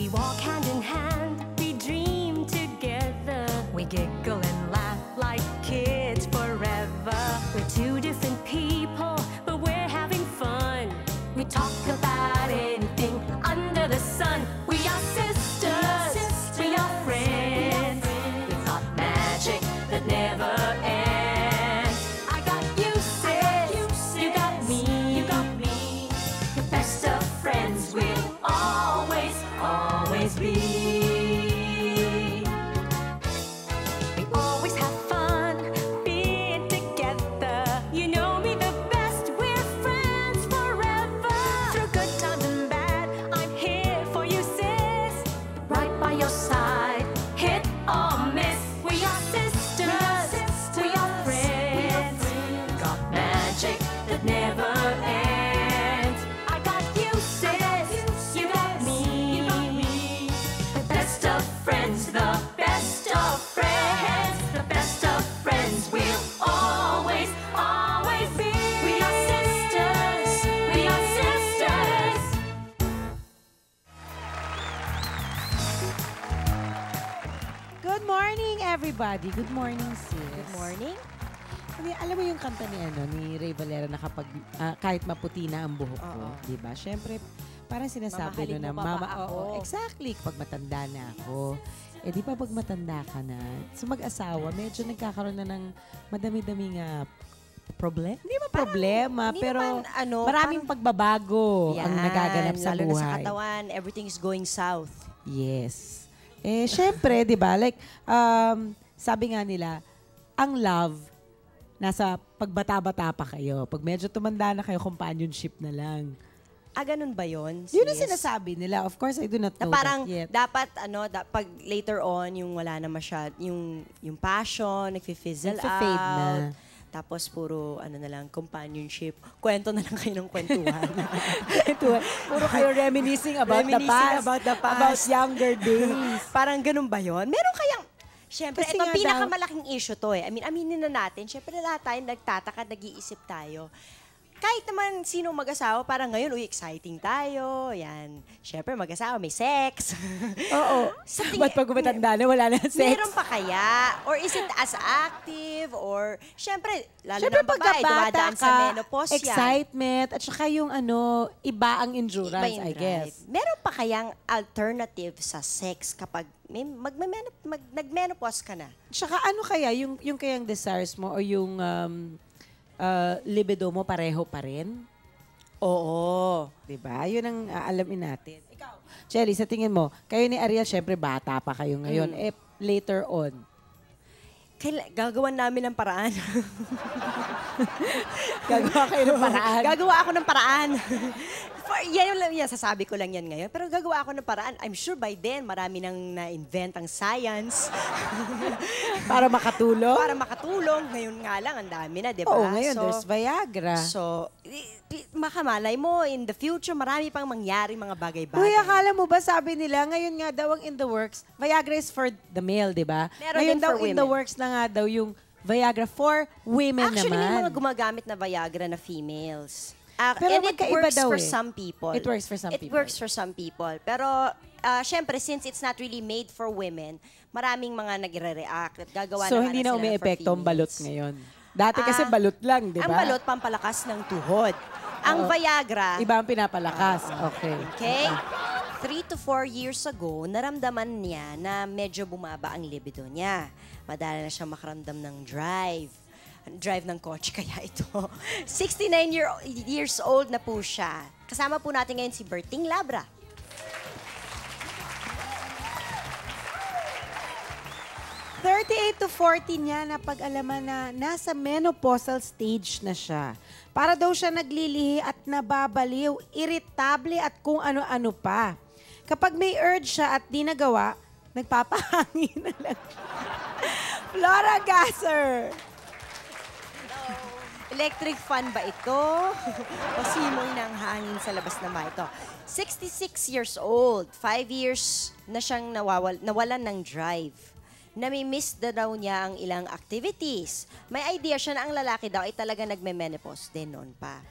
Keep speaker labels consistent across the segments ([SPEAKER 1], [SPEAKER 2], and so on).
[SPEAKER 1] We walk hand in hand, we dream together. We giggle and laugh like kids forever. We're two different people, but we're having fun. We talk about anything under the sun. We are sisters, we are friends. We've got magic that never ends. I got you, sis, you got me. The best of friends will always, always be. We always have fun being together. You know me the best, we're friends forever. Through good times and bad, I'm here for you, sis. Right by your side, hit or miss. We are sisters, we are friends. Got magic that never ends. I got you, sis, you got me. The best of friends, the best of friends. The best of friends will always, always be. We are sisters, we are sisters.
[SPEAKER 2] Good morning, everybody. Good morning, sis.
[SPEAKER 3] Good morning.
[SPEAKER 2] Alam mo yung kanta ni Ray Valera na kapag kahit maputi na ang buhok ko,
[SPEAKER 3] Oo.
[SPEAKER 2] di ba? Siyempre, parang sinasabi
[SPEAKER 3] Mamahalin
[SPEAKER 2] na
[SPEAKER 3] mo pa ba ako?
[SPEAKER 2] oo, exactly, kapag matanda na ako. Eh, di ba pag matanda ka na, sa mag-asawa, medyo nagkakaroon na ng madami-daming problema. Hindi ba problema,
[SPEAKER 3] Hindi
[SPEAKER 2] pero
[SPEAKER 3] naman,
[SPEAKER 2] maraming pagbabago ang nagaganap sa
[SPEAKER 3] lalo
[SPEAKER 2] buhay.
[SPEAKER 3] na sa katawan, everything is going south.
[SPEAKER 2] Yes. Eh, syempre, di ba? Like, sabi nga nila, ang love, nasa pagbata-bata pa kayo. Pag medyo tumanda na kayo, companionship na lang.
[SPEAKER 3] Ganun ba yun?
[SPEAKER 2] Yun ang
[SPEAKER 3] sis?
[SPEAKER 2] sinasabi nila. Of course, I do not
[SPEAKER 3] Na
[SPEAKER 2] know
[SPEAKER 3] parang
[SPEAKER 2] that yet.
[SPEAKER 3] dapat, pag later on, yung wala na masyad, yung passion, nagfi-fizzle
[SPEAKER 2] Nagfa-fade
[SPEAKER 3] out.
[SPEAKER 2] na.
[SPEAKER 3] Tapos puro, na lang, companionship. Kwento na lang kayo ng kwentuhan.
[SPEAKER 2] Puro kayo reminiscing about the
[SPEAKER 3] Reminiscing
[SPEAKER 2] past.
[SPEAKER 3] about the past.
[SPEAKER 2] About younger days.
[SPEAKER 3] Parang ganun ba yun? Meron kayang, syempre,
[SPEAKER 2] Kasi
[SPEAKER 3] ito
[SPEAKER 2] nga
[SPEAKER 3] pinakamalaking issue to eh. I mean, aminin na natin, syempre lahat tayo nagtataka, nag-iisip tayo. Kahit naman sinong mag-asawa, parang ngayon, exciting tayo. Yan. Syempre, mag-asawa, may sex.
[SPEAKER 2] Oo. Ba't pag matanda na, wala na sex?
[SPEAKER 3] Meron pa kaya? Or is it as active? Or, syempre, lalo
[SPEAKER 2] Siyempre,
[SPEAKER 3] na ang babae, dumadaan sa menopause yan.
[SPEAKER 2] excitement, at saka yung iba ang endurance,
[SPEAKER 3] Iba yung
[SPEAKER 2] I
[SPEAKER 3] drive.
[SPEAKER 2] guess.
[SPEAKER 3] Meron pa kayang alternative sa sex kapag nag-menopause ka na?
[SPEAKER 2] Tsaka ano kaya, yung kayang desires mo o yung libido mo pareho pa rin?
[SPEAKER 3] Oo.
[SPEAKER 2] Diba? Yun ang alamin natin. Ikaw, Shelly, sa tingin mo, kayo ni Ariel, syempre bata pa kayo ngayon. Eh, later on.
[SPEAKER 3] Gagawan namin ng paraan.
[SPEAKER 2] Gagawa kayo ng paraan.
[SPEAKER 3] Gagawa ako ng paraan. Yan, sasabi ko lang yan ngayon. Pero gagawa ako ng paraan. I'm sure by then, marami nang na-invent ang science.
[SPEAKER 2] Para makatulong?
[SPEAKER 3] Para makatulong. Ngayon nga lang, ang dami na, di ba?
[SPEAKER 2] Oo, ngayon, there's Viagra.
[SPEAKER 3] So, makamalay mo, in the future, marami pang mangyari mga bagay-bagay.
[SPEAKER 2] Uy, akala mo ba, sabi nila, ngayon nga daw ang in the works, Viagra is for the male, di ba?
[SPEAKER 3] Meron
[SPEAKER 2] Ngayon
[SPEAKER 3] din
[SPEAKER 2] daw
[SPEAKER 3] for
[SPEAKER 2] in the
[SPEAKER 3] women.
[SPEAKER 2] works na nga daw yung Viagra for women
[SPEAKER 3] Actually,
[SPEAKER 2] naman.
[SPEAKER 3] may mga gumagamit na Viagra na females.
[SPEAKER 2] Pero
[SPEAKER 3] and it
[SPEAKER 2] magkaiba
[SPEAKER 3] works
[SPEAKER 2] daw
[SPEAKER 3] for
[SPEAKER 2] eh.
[SPEAKER 3] some people.
[SPEAKER 2] It works for some
[SPEAKER 3] It
[SPEAKER 2] people.
[SPEAKER 3] works for some people. Pero, syempre, since it's not really made for women, maraming mga nagre-react at gagawa
[SPEAKER 2] So,
[SPEAKER 3] na
[SPEAKER 2] hindi
[SPEAKER 3] nga
[SPEAKER 2] na
[SPEAKER 3] sila
[SPEAKER 2] umi-epekto
[SPEAKER 3] for
[SPEAKER 2] ang balot
[SPEAKER 3] females.
[SPEAKER 2] ngayon. Dati kasi balot lang, di ba?
[SPEAKER 3] Ang balot, pampalakas ng tuhod. Ang Viagra,
[SPEAKER 2] Iba ang pinapalakas. Okay.
[SPEAKER 3] okay, 3 to 4 years ago, naramdaman niya na medyo bumaba ang libido niya. Madala na siya makaramdam ng drive. Drive ng kotse kaya ito. 69 years old na po siya. Kasama po natin ngayon si Berting Labra.
[SPEAKER 2] To 40 niya na pag-alaman na nasa menopausal stage na siya. Para daw siya naglilihi at nababaliw, irritable at kung ano-ano pa. Kapag may urge siya at di nagawa, nagpapahangin na lang. Flora Gasser!
[SPEAKER 3] Electric fan ba ito? O simoy ng hangin sa labas na ba ito? 66 years old. 5 years na siyang nawalan ng drive. Nami-miss na daw niya ang ilang activities. May idea siya na ang lalaki daw ay talaga nagme-menopause din noon pa.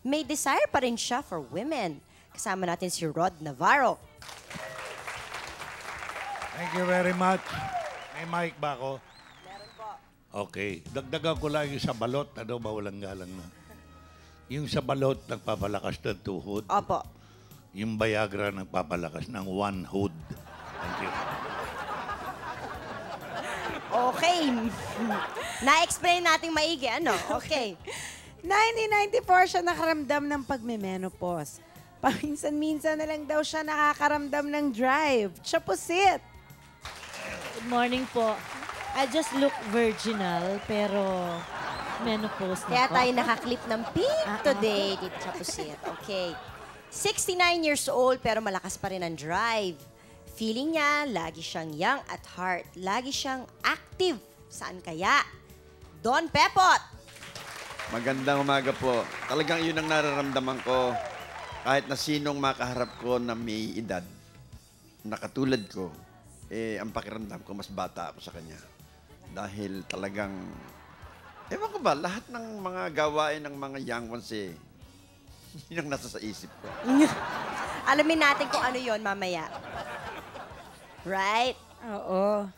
[SPEAKER 3] May desire pa rin siya for women. Kasama natin si Rod Navarro.
[SPEAKER 4] Thank you very much. May mic ba ako? Meron po. Okay. Dagdagan ko lang yung sa balot. Ano ba walang galang na? Yung sa balot, nagpapalakas ng tuhod.
[SPEAKER 3] Opo.
[SPEAKER 4] Yung Viagra, nagpapalakas ng one hood. Thank you.
[SPEAKER 3] Okay. Na-explain natin maigi, ano? Okay.
[SPEAKER 2] 1994 siya nakaramdam ng pagme-menopause. Paminsan-minsan na lang daw siya nakakaramdam ng drive. Chapusit!
[SPEAKER 5] Good morning po. I just look virginal, pero menopause na
[SPEAKER 3] Kaya
[SPEAKER 5] po.
[SPEAKER 3] tayo nakaklip ng pink today dito sa Pusit. Okay. 69 years old pero malakas pa rin ang drive. Feeling niya, lagi siyang young at heart. Lagi siyang active. Saan kaya? Don Pepot!
[SPEAKER 6] Magandang umaga po. Talagang yun ang nararamdaman ko. Kahit na sinong makaharap ko na may edad, na katulad ko, ang pakiramdam ko mas bata ako sa kanya. Dahil talagang, ewan ko ba, lahat ng mga gawain ng mga young ones yun ang nasa sa isip ko.
[SPEAKER 3] Alamin natin kung ano yon mamaya. Right?
[SPEAKER 2] Oo.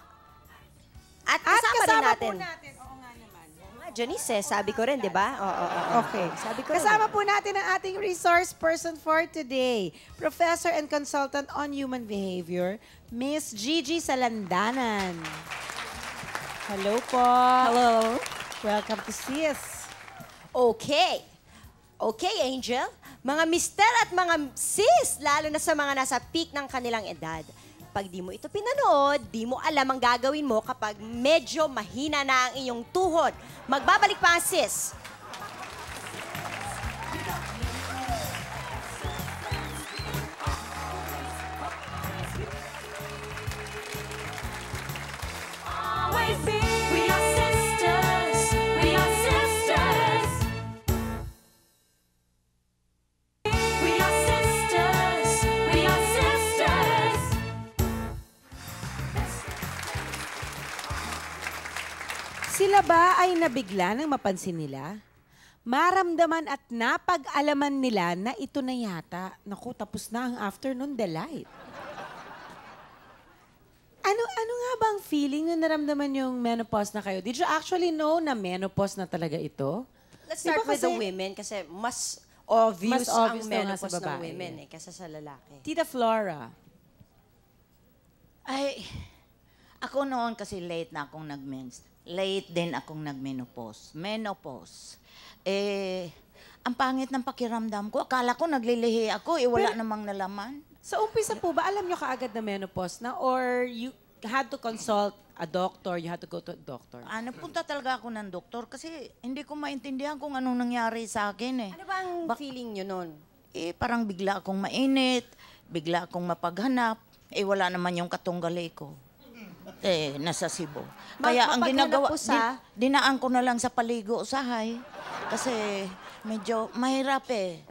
[SPEAKER 3] At kasama rin natin.
[SPEAKER 2] po natin. Oo nga naman.
[SPEAKER 3] Janice, sabi ko rin, di ba? Oo.
[SPEAKER 2] Okay.
[SPEAKER 3] Sabi ko rin.
[SPEAKER 2] Kasama po natin ang ating resource person for today, Professor and Consultant on Human Behavior, Miss Gigi Salandanan. Hello po.
[SPEAKER 3] Hello.
[SPEAKER 2] Welcome to SIS.
[SPEAKER 3] Okay. Okay, Angel. Mga mister at mga sis, lalo na sa mga nasa peak ng kanilang edad. Pag di mo ito pinanood, di mo alam ang gagawin mo kapag medyo mahina na ang iyong tuhod. Magbabalik pa ang sis.
[SPEAKER 1] Always be. We are sisters. We are sisters. We are sisters. We are sisters.
[SPEAKER 2] Sila ba ay nabigla nang mapansin nila? Maramdaman at napag-alaman nila na ito na yata. Naku, tapos na ang afternoon delight. Ano nga bang feeling na naramdaman yung menopause na kayo? Did you actually know na menopause na talaga ito?
[SPEAKER 3] Let's
[SPEAKER 2] Di ba
[SPEAKER 3] start with the
[SPEAKER 2] kasi-
[SPEAKER 3] women kasi mas obvious,
[SPEAKER 2] Mas obvious
[SPEAKER 3] ang
[SPEAKER 2] daw nga sa
[SPEAKER 3] menopause ng
[SPEAKER 2] babae.
[SPEAKER 3] women kaysa sa lalaki.
[SPEAKER 2] Tita Flora.
[SPEAKER 7] Ay, ako noon kasi late na akong nag-mens. Late din akong nag-menopause. Menopause. Ang pangit ng pakiramdam ko. Akala ko naglilihi ako, wala namang nalaman.
[SPEAKER 2] Sa umpisa po ba, alam nyo kaagad na menopause na? Or you had to consult a doctor, you had to go to a doctor?
[SPEAKER 7] Napunta talaga ako ng doktor kasi hindi ko maintindihan kung anong nangyari sa akin eh.
[SPEAKER 3] Ano ba ang feeling nyo nun?
[SPEAKER 7] Parang bigla akong mainit, bigla akong mapaghanap. Wala naman yung katunggali ko. Nasa Cebu. Kaya ang
[SPEAKER 3] Mapaghanap
[SPEAKER 7] ginagawa,
[SPEAKER 3] po sa-
[SPEAKER 7] dinaan ko na lang sa paligo usahay. Kasi medyo mahirap eh.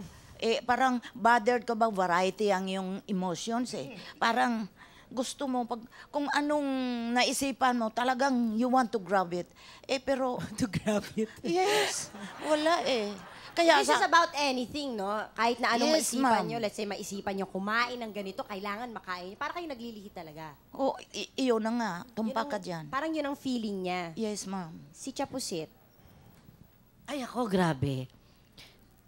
[SPEAKER 7] Parang bothered ka ba? Variety ang yung emotions eh. Parang gusto mo, kung anong naisipan mo, talagang you want to grab it. Pero...
[SPEAKER 2] To grab it.
[SPEAKER 7] Yes. Wala eh. Kaya
[SPEAKER 3] This is about anything, no? Kahit na anong
[SPEAKER 7] Yes,
[SPEAKER 3] maisipan
[SPEAKER 7] ma'am.
[SPEAKER 3] nyo, let's say maisipan nyo kumain ng ganito, kailangan makain. Para kayo naglilihi talaga.
[SPEAKER 7] iyon na nga.
[SPEAKER 3] Yun
[SPEAKER 7] Tumpa
[SPEAKER 3] ang-
[SPEAKER 7] ka dyan.
[SPEAKER 3] Parang yun ang feeling niya.
[SPEAKER 7] Yes, ma'am.
[SPEAKER 3] Si Chapusit.
[SPEAKER 5] Ay ako, grabe.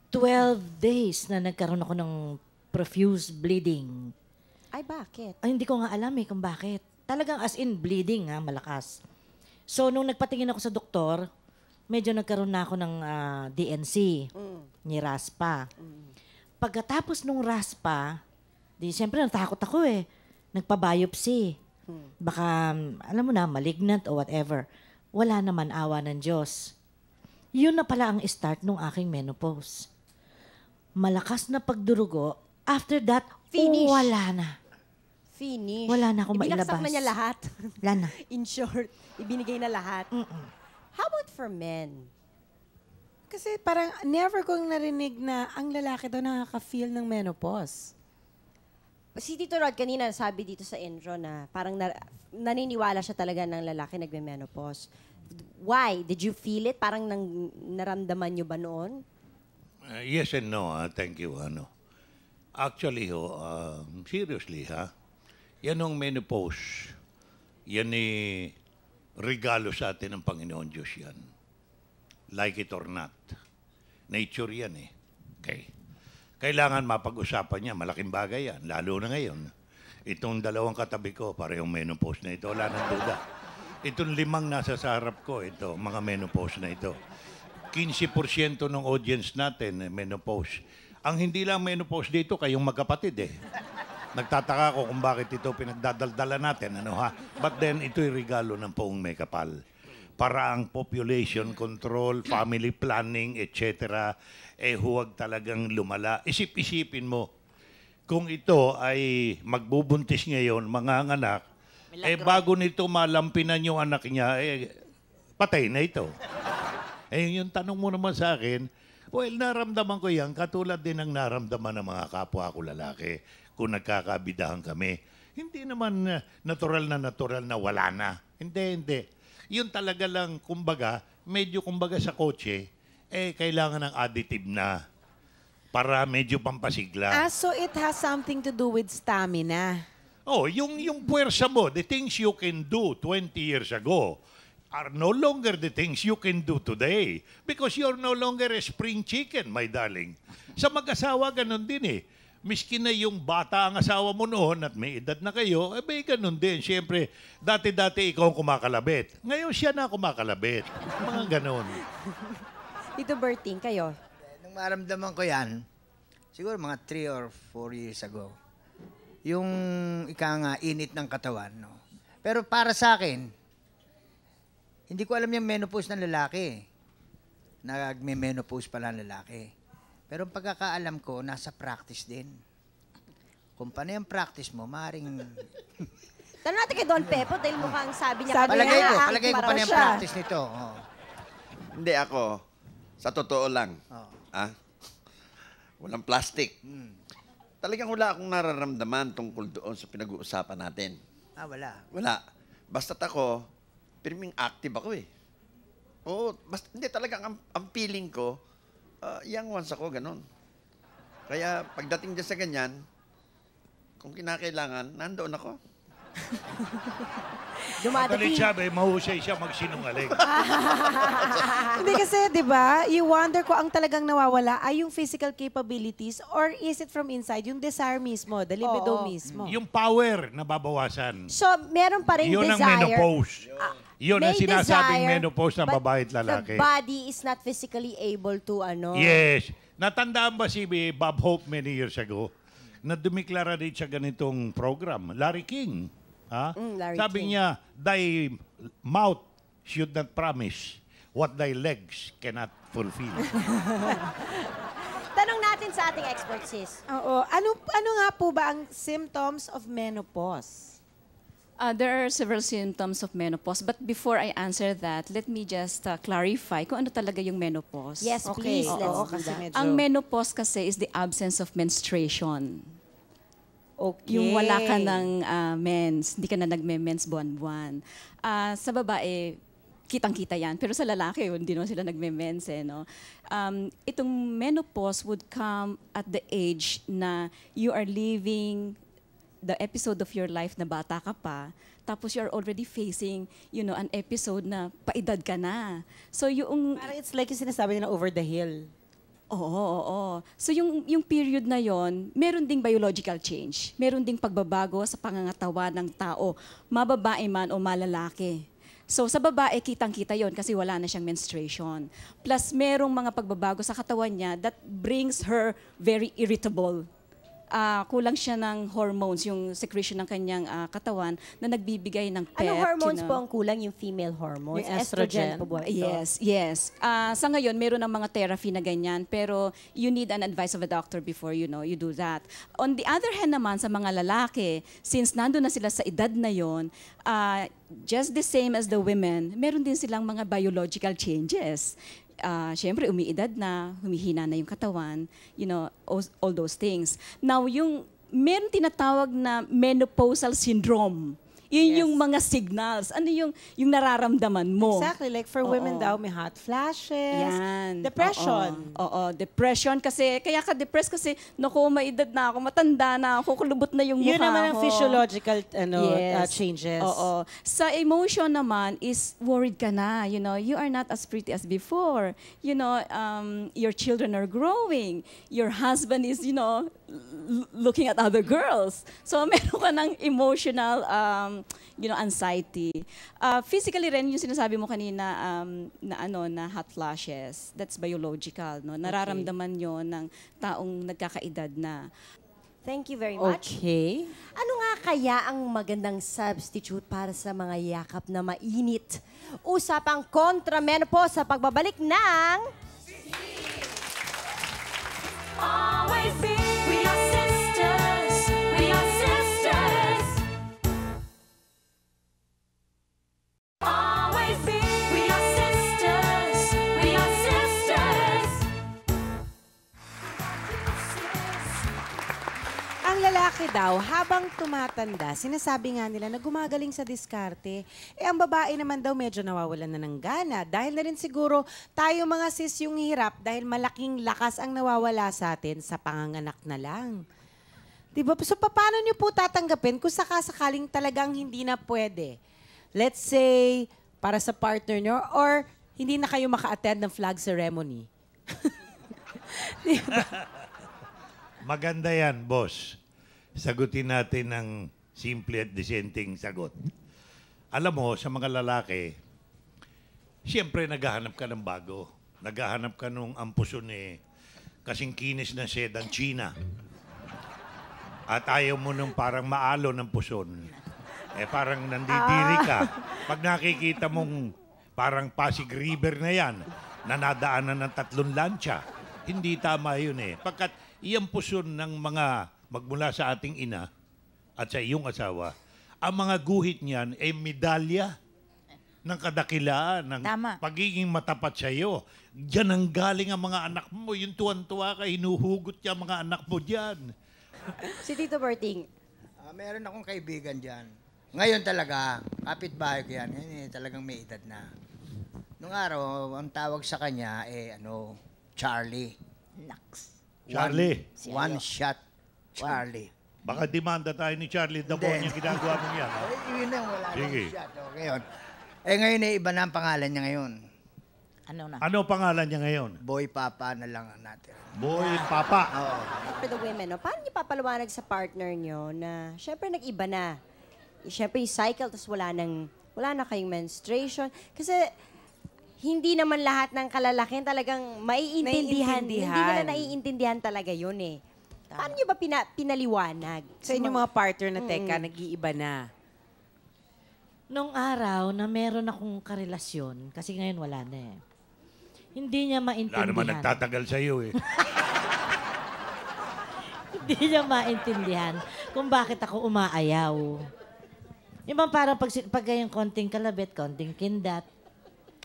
[SPEAKER 5] 12 days na nagkaroon ako ng profuse bleeding.
[SPEAKER 3] Ay, bakit?
[SPEAKER 5] Ay, hindi ko nga alam kung bakit. Talagang as in bleeding, malakas. So, nung nagpatingin ako sa doktor, medyo nagkaroon na ako ng DNC, ni raspa. Pagkatapos nung raspa, siyempre natakot ako Nagpa-biopsy. Baka, alam mo na, malignant o whatever. Wala naman, awa ng Diyos. Yun na pala ang start nung aking menopause. Malakas na pagdurugo. After that,
[SPEAKER 3] Finish.
[SPEAKER 5] wala na.
[SPEAKER 3] Finish.
[SPEAKER 5] Wala na akong
[SPEAKER 3] Ibinaksak
[SPEAKER 5] mailabas.
[SPEAKER 3] na niya lahat.
[SPEAKER 5] Wala na.
[SPEAKER 3] In short, ibinigay na lahat. How about for men?
[SPEAKER 2] Kasi parang never kong narinig na ang lalaki daw nakaka-feel ng menopause.
[SPEAKER 3] Si Tito Rod kanina sabi dito sa intro na parang naniniwala siya talaga ng lalaki nagme-menopause. Why? Did you feel it? Parang naramdaman niyo ba noon?
[SPEAKER 4] Yes and no, thank you. Actually, seriously, yan ang menopause. Yan regalo sa atin ng Panginoon Diyos yan. Like it or not. Nature yan eh. Okay. Kailangan mapag-usapan niya. Malaking bagay yan. Lalo na ngayon. Itong dalawang katabi ko, parehong menopause na ito. Wala nang duda. Itong 5 nasa sa harap ko, ito, mga menopause na ito. 15% ng audience natin, menopause. Ang hindi lang menopause dito, kayong magkapatid eh. Nagtataka ko kung bakit ito pinagdadaldala natin. Ano ha? But then, ito'y regalo ng Poong May Kapal. Para ang population control, family planning, etc. Huwag talagang lumala. Isip-isipin mo, kung ito ay magbubuntis ngayon, mga anak, bago nito malampinan yung anak niya, patay na ito. Yung tanong mo naman sa akin, well, naramdaman ko yan, katulad din ng naramdaman ng mga kapwa ko lalaki kung nagkakabidahan kami. Hindi naman natural na wala na. Hindi. Yun talaga lang, medyo sa kotse, kailangan ng additive na para medyo pampasigla.
[SPEAKER 2] So it has something to do with stamina.
[SPEAKER 4] Oh, yung puwersa mo, the things you can do 20 years ago are no longer the things you can do today because you're no longer a spring chicken, my darling. Sa mag-asawa, ganun din eh. Miskin na yung bata ang asawa mo noon at may edad na kayo, may ganun din. Siyempre, dati-dati ikaw ang kumakalabit. Ngayon siya na kumakalabit. Mga ganun.
[SPEAKER 3] Tito Berting, kayo?
[SPEAKER 8] Nung maramdaman ko yan, siguro mga 3 or 4 years ago, yung init ng katawan. No? Pero para sa akin, hindi ko alam yung menopause ng lalaki. Nagme-menopause pala ng lalaki. Pero ang pagkakaalam ko, nasa practice din. Kung paano yung practice mo, maaaring...
[SPEAKER 3] Tanong natin kay Don Pepo dahil mukhang sabi niya...
[SPEAKER 8] Palagay ko paano yung practice nito. Oh.
[SPEAKER 6] Hindi ako, sa totoo lang, walang plastic. Talagang wala akong nararamdaman tungkol doon sa pinag-uusapan natin.
[SPEAKER 8] Wala.
[SPEAKER 6] Wala. Basta't ako, pirming active ako eh. Oo, basta, hindi talagang ang feeling ko, young ones ako, ganun. Kaya pagdating dyan sa ganyan, kung kinakailangan, nandoon ako.
[SPEAKER 4] Magaling siya, mahusay siya magsinungaling.
[SPEAKER 2] Hindi kasi, di ba, you wonder kung ang talagang nawawala ay yung physical capabilities or is it from inside, yung desire mismo, the libido mismo.
[SPEAKER 4] Yung power na babawasan.
[SPEAKER 3] So, meron pa rin
[SPEAKER 4] Yun ang
[SPEAKER 3] desire.
[SPEAKER 4] menopause. Yun ang
[SPEAKER 3] May
[SPEAKER 4] sinasabing
[SPEAKER 3] desire,
[SPEAKER 4] menopause ng
[SPEAKER 3] but
[SPEAKER 4] babae at lalaki.
[SPEAKER 3] The body is not physically able to,
[SPEAKER 4] Yes. Natandaan ba si Bob Hope many years ago na dumiklara din sa ganitong program? Larry King.
[SPEAKER 3] Larry
[SPEAKER 4] Sabi
[SPEAKER 3] King.
[SPEAKER 4] niya, thy mouth should not promise what thy legs cannot fulfill.
[SPEAKER 3] Tanong natin sa ating expert, sis.
[SPEAKER 2] Oo. Ano nga po ba ang symptoms of menopause?
[SPEAKER 9] There are several symptoms of menopause. But before I answer that, let me just clarify kung ano talaga yung menopause.
[SPEAKER 3] Yes,
[SPEAKER 2] Okay.
[SPEAKER 3] please. Let's
[SPEAKER 2] Oo,
[SPEAKER 3] do
[SPEAKER 2] kasi
[SPEAKER 3] that.
[SPEAKER 2] medyo...
[SPEAKER 9] Ang menopause kasi is the absence of menstruation.
[SPEAKER 2] Okay.
[SPEAKER 9] Yung wala ka ng mens, hindi ka na nagme-mens buwan-buwan. Sa babae, kitang-kita yan. Pero sa lalaki, hindi naman sila nagme-mens no? Itong menopause would come at the age na you are living the episode of your life na bata ka pa, tapos you're already facing, an episode na paedad ka na. So yung...
[SPEAKER 2] Parang it's like yung sinasabi nila over the hill.
[SPEAKER 9] Oo. So yung period na yon, meron ding biological change. Meron ding pagbabago sa pangangatawan ng tao, mababae man o malalaki. So sa babae, kitang-kita yon kasi wala na siyang menstruation. Plus merong mga pagbabago sa katawan niya that brings her very irritable. Kulang siya ng hormones, yung secretion ng kanyang katawan na nagbibigay ng pep.
[SPEAKER 3] Anong hormones po ang kulang? Yung female hormones?
[SPEAKER 2] Yung estrogen.
[SPEAKER 3] po ba ito?
[SPEAKER 9] Yes. Sa ngayon, meron ng mga therapy na ganyan, pero you need an advice of a doctor before you do that. On the other hand naman, sa mga lalaki, since nandun na sila sa edad na yon, just the same as the women, meron din silang mga biological changes. Siyempre, umiidad na, humihina na yung katawan, all those things. Now, meron tinatawag na menopausal syndrome. Yun
[SPEAKER 2] Yes.
[SPEAKER 9] yung mga signals. Ano yung nararamdaman mo?
[SPEAKER 2] Exactly. Like for women
[SPEAKER 9] Oo.
[SPEAKER 2] daw, may hot flashes,
[SPEAKER 9] Yan.
[SPEAKER 2] depression.
[SPEAKER 9] Oo, depression kasi, kaya ka-depress kasi, naku, may edad na ako, matanda na ako, kulubot na yung mukha
[SPEAKER 2] Yun naman ang
[SPEAKER 9] ko.
[SPEAKER 2] physiological
[SPEAKER 9] Yes.
[SPEAKER 2] changes.
[SPEAKER 9] Oo. Sa emotion naman is worried ka na. You know, you are not as pretty as before. You know, your children are growing. Your husband is, you know, looking at other girls. So, meron ka ng emotional, anxiety. Physically rin, yung sinasabi mo kanina, na hot flashes. That's biological, no? Nararamdaman yon ng taong nagkakaedad na.
[SPEAKER 3] Thank you very much.
[SPEAKER 2] Okay.
[SPEAKER 3] Ano nga kaya ang magandang substitute para sa mga yakap na mainit? Usapang kontra menopause sa pagbabalik ng...
[SPEAKER 1] Always be. We are sisters. We are sisters. Always be. We are sisters. We are sisters.
[SPEAKER 2] Ang lalaki daw, habang tumatanda, sinasabi nga nila na gumagaling sa diskarte. Ang babae naman daw medyo nawawalan na ng gana. Dahil na rin siguro tayo mga sis yung hirap dahil malaking lakas ang nawawala sa atin sa panganganak na lang. Diba? So, paano nyo po tatanggapin kung sakasakaling talagang hindi na pwede? Let's say, para sa partner nyo, or hindi na kayo maka-attend ng flag ceremony.
[SPEAKER 4] Maganda yan, boss. Sagutin natin ng simple at disenteng sagot. Alam mo, sa mga lalaki, siyempre naghahanap ka ng bago. Naghahanap ka nung ampuson kasing kinis na sedang China. At ayaw mo nung parang maalo ng puson. Parang nandidiri ka. Pag nakikita mong parang Pasig River na yan, na nadaanan ng 3 lansya, hindi tama yun Pagkat iyang puson ng mga magmula sa ating ina at sa iyong asawa, ang mga guhit niyan ay medalya ng kadakilaan, ng
[SPEAKER 7] Tama.
[SPEAKER 4] pagiging matapat sa iyo. Diyan ang galing ang mga anak mo. Yung tuwan-tuwa ka, hinuhugot niya ang mga anak mo diyan.
[SPEAKER 3] Si Tito Berting.
[SPEAKER 8] Meron akong kaibigan dyan. Ngayon talaga, kapitbahay ko yan. Ngayon talagang may edad na. Nung araw, ang tawag sa kanya, Charlie.
[SPEAKER 7] Naks.
[SPEAKER 4] Charlie,
[SPEAKER 8] One shot, Charlie.
[SPEAKER 4] baka demanda tayo ni Charlie Dabon
[SPEAKER 8] Hindi.
[SPEAKER 4] yung ginagawa mo yan. Ha?
[SPEAKER 8] Yun na, wala
[SPEAKER 4] Sige.
[SPEAKER 8] nang shot. Okay, yun. Ngayon iba na ang pangalan niya ngayon.
[SPEAKER 7] Ano na?
[SPEAKER 4] Ano pangalan niya ngayon?
[SPEAKER 8] Boy Papa na lang natin.
[SPEAKER 4] Boy Papa.
[SPEAKER 8] Oo.
[SPEAKER 3] For the women, no? Paano niyo papaliwanag sa partner niyo na syempre nag-iba na? Syempre yung cycle, tapos wala na kayong menstruation. Kasi hindi naman lahat ng kalalakin talagang maiintindihan. Hindi nila naiintindihan talaga yun Paano niyo ba pinaliwanag?
[SPEAKER 2] Sa inyong mga partner na teka, nag-iiba na.
[SPEAKER 5] Nung araw na meron akong karelasyon, kasi ngayon wala na hindi niya
[SPEAKER 4] Wala
[SPEAKER 5] maintindihan.
[SPEAKER 4] naman nagtatagal sa iyo
[SPEAKER 5] Hindi niya maintindihan kung bakit ako umaayaw. Yung bang parang pag yung konting kalabit, konting kindat,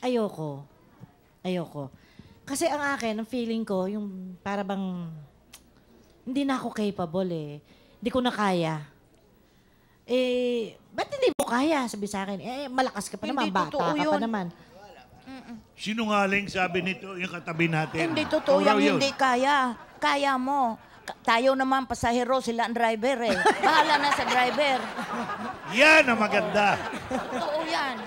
[SPEAKER 5] ayoko. Kasi ang akin, ang feeling ko, yung para bang hindi na ako capable Hindi ko na kaya. Ba't hindi mo kaya? Sabi sa akin, malakas ka pa
[SPEAKER 7] Hindi
[SPEAKER 5] naman, bata
[SPEAKER 7] totoo
[SPEAKER 5] ka pa
[SPEAKER 7] yun.
[SPEAKER 5] naman.
[SPEAKER 4] Sinungaling sabi nito yung katabi natin.
[SPEAKER 7] Hindi totoo
[SPEAKER 4] Ikaw raw
[SPEAKER 7] yan,
[SPEAKER 4] yun.
[SPEAKER 7] hindi kaya. Kaya mo. Tayo naman, pasahero, sila ang driver Bahala na sa driver.
[SPEAKER 4] Yan ang maganda.
[SPEAKER 7] Totoo yan.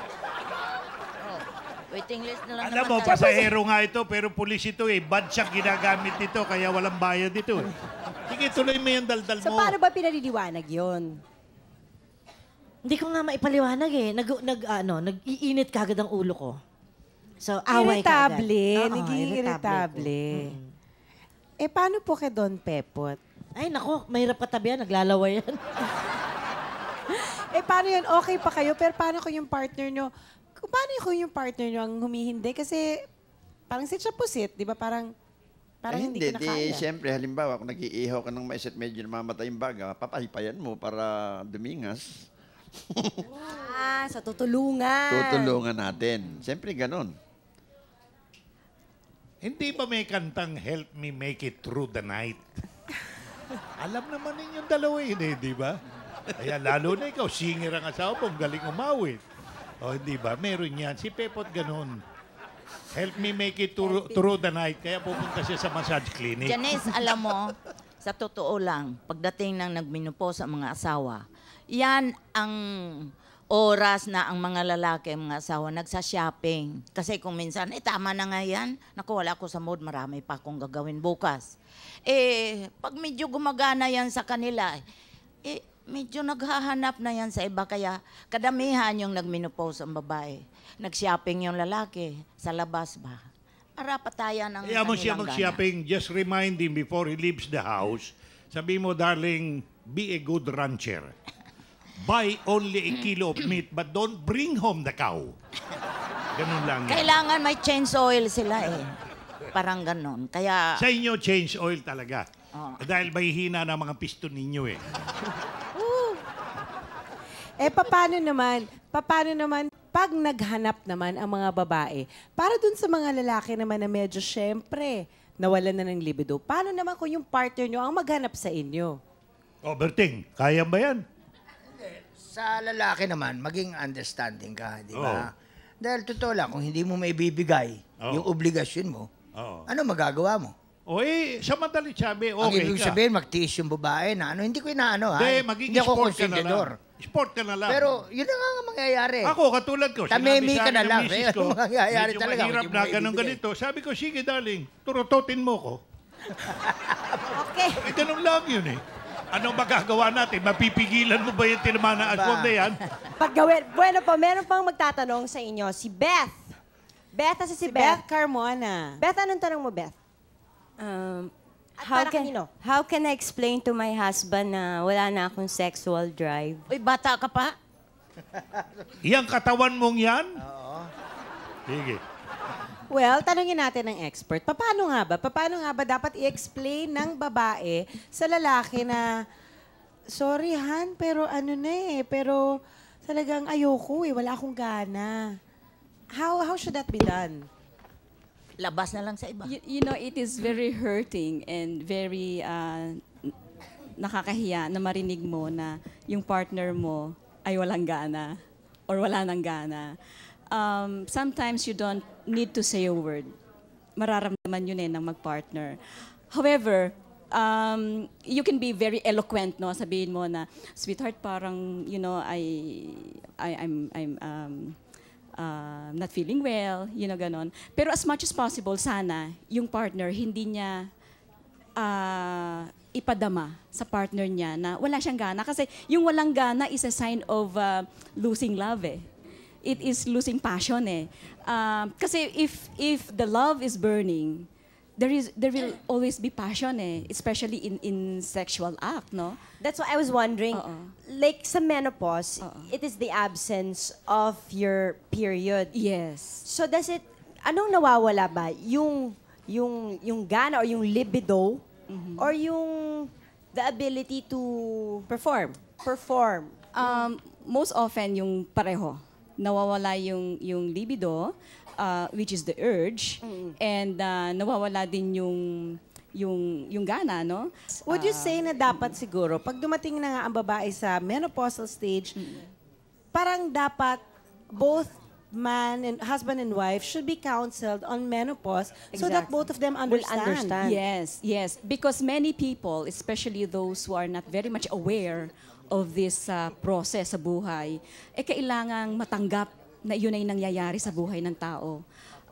[SPEAKER 7] Waiting list na lang
[SPEAKER 4] Alam mo,
[SPEAKER 7] naman tayo.
[SPEAKER 4] pasahero nga ito, pero pulis ito Badsak ginagamit nito, kaya walang bayad dito Sige, tuloy mo yung daldal
[SPEAKER 3] So
[SPEAKER 4] mo.
[SPEAKER 3] paano ba pinaliliwanag yun?
[SPEAKER 5] Hindi ko nga maipaliwanag nag-iinit kagad ang ulo ko. So, away kagad.
[SPEAKER 2] Naging irritable. Paano po kay Don Pepot?
[SPEAKER 5] Ay, nako, mahirap katabi yan, naglalaway yan.
[SPEAKER 2] Paano yun? Okay pa kayo, pero paano kung yung partner nyo, ang humihindi? Kasi parang sit siya pusit, di ba? Parang hindi ko na kaya.
[SPEAKER 6] Siyempre, halimbawa, kung nag-iihaw ka ng mais at medyo namamatay yung baga, papaypayan mo para dumingas.
[SPEAKER 3] So tutulungan.
[SPEAKER 6] Tutulungan natin. Siyempre, ganon.
[SPEAKER 4] Hindi ba may kantang Help Me Make It Through the Night? Alam naman ninyong dalawa di ba? Ayan, lalo na ikaw, singer ang asawa mo, galing umawit. O, hindi ba? Meron yan. Si Pepot ganun. Help me make it through the night. Kaya pupunta siya sa massage clinic.
[SPEAKER 7] Janice, alam mo, sa totoo lang, pagdating ng nagmenopause sa mga asawa, yan ang oras na ang mga lalaki, mga asawa, nagsa-shopping. Kasi kung minsan, tama na nga yan. Naku, wala ako sa mood, marami pa akong gagawin bukas. Pag medyo gumagana yan sa kanila, medyo naghahanap na yan sa iba. Kaya kadamihan yung nagmenopause ang babae. Nag-shopping yung lalaki sa labas ba? Para patayan ang
[SPEAKER 4] Kaya mo siya
[SPEAKER 7] kanilang
[SPEAKER 4] mag-shopping, just remind him before he leaves the house. Sabi mo, darling, be a good rancher. Buy only a kilo of meat, but don't bring home the cow. Ganun lang. yan.
[SPEAKER 7] Kailangan may change oil sila Parang ganon. Kaya,
[SPEAKER 4] Sa inyo, change oil talaga.
[SPEAKER 7] Oo.
[SPEAKER 4] Dahil mahihina na mga piston ninyo eh.
[SPEAKER 2] Paano naman, pag naghanap naman ang mga babae, para dun sa mga lalaki naman na medyo syempre, nawalan na ng libido, paano naman kung yung partner nyo ang maghanap sa inyo?
[SPEAKER 4] Berting, kaya ba yan?
[SPEAKER 8] Sa lalaki naman, maging understanding ka, di ba?
[SPEAKER 4] Oo.
[SPEAKER 8] Dahil totoo lang, kung hindi mo maibibigay
[SPEAKER 4] Oo.
[SPEAKER 8] yung obligasyon mo,
[SPEAKER 4] Oo.
[SPEAKER 8] ano magagawa mo?
[SPEAKER 4] Sa madali sabi,
[SPEAKER 8] Ang
[SPEAKER 4] okay
[SPEAKER 8] ibig
[SPEAKER 4] ka.
[SPEAKER 8] sabihin, magtiis yung babae na ano, hindi ko inaano ha.
[SPEAKER 4] Hindi, magiging
[SPEAKER 8] Hindi ako
[SPEAKER 4] sport ka na
[SPEAKER 8] konsentidor.
[SPEAKER 4] lang. Sport ka na lang.
[SPEAKER 8] Pero yun na nga ang mangyayari.
[SPEAKER 4] Ako, katulad ko,
[SPEAKER 8] Tamemi
[SPEAKER 4] sinabi sa
[SPEAKER 8] ka na
[SPEAKER 4] akin ng
[SPEAKER 8] lang.
[SPEAKER 4] misis
[SPEAKER 8] Ano mangyayari
[SPEAKER 4] medyo
[SPEAKER 8] talaga,
[SPEAKER 4] mahirap
[SPEAKER 8] hindi mo
[SPEAKER 4] na
[SPEAKER 8] maibibigay.
[SPEAKER 4] ganito. Sabi ko, sige darling, turutotin mo ko.
[SPEAKER 3] Okay.
[SPEAKER 4] Ganun lang yun eh. Anong magagawa natin? Mapipigilan mo ba yung tinamaan na aswang na yan?
[SPEAKER 3] Paggawin. Bueno po, meron pang magtatanong sa inyo. Si Beth. Beth, nasa si
[SPEAKER 2] Si Beth
[SPEAKER 3] Beth.
[SPEAKER 2] Carmona.
[SPEAKER 3] Beth, anong tanong mo, Beth? Para kanino?
[SPEAKER 10] How can I explain to my husband na wala na akong sexual drive?
[SPEAKER 7] uy, bata ka pa?
[SPEAKER 4] Iyang katawan mong yan? Oo. Sige.
[SPEAKER 2] Well, tanungin natin ng expert. Paano nga ba dapat i-explain ng babae sa lalaki na, sorry Han, pero pero talagang ayoko wala akong gana. How should that be done?
[SPEAKER 7] Labas na lang sa iba.
[SPEAKER 9] You know, it is very hurting and very nakakahiya na marinig mo na yung partner mo ay walang gana or wala nang gana. Sometimes you don't need to say a word. Mararamdaman yun ng mag-partner. However, you can be very eloquent, no? Sabihin mo na, sweetheart, parang, you know, I'm not feeling well, you know, ganon. Pero as much as possible, sana, yung partner, hindi niya ipadama sa partner niya na wala siyang gana. Kasi yung walang gana is a sign of losing love It is losing passion Kasi if the love is burning, there will always be passion especially in sexual act, no?
[SPEAKER 3] That's why I was wondering,
[SPEAKER 9] Oo.
[SPEAKER 3] like sa menopause,
[SPEAKER 9] Oo.
[SPEAKER 3] it is the absence of your period.
[SPEAKER 9] Yes.
[SPEAKER 3] So does it, anong nawawala ba? Yung gana or yung libido or yung the ability to perform?
[SPEAKER 9] Most often yung pareho. Nawawala yung libido, which is the urge, and nawawala din yung gana, no?
[SPEAKER 2] Would you say na dapat siguro, pag dumating na nga ang babae sa menopausal stage, parang dapat both husband and wife should be counseled on menopause so that
[SPEAKER 3] Exactly.
[SPEAKER 2] both of them
[SPEAKER 3] Will
[SPEAKER 2] understand.
[SPEAKER 3] understand.
[SPEAKER 9] Yes. Because many people, especially those who are not very much aware of this process sa buhay, kailangang matanggap na yun ay nangyayari sa buhay ng tao.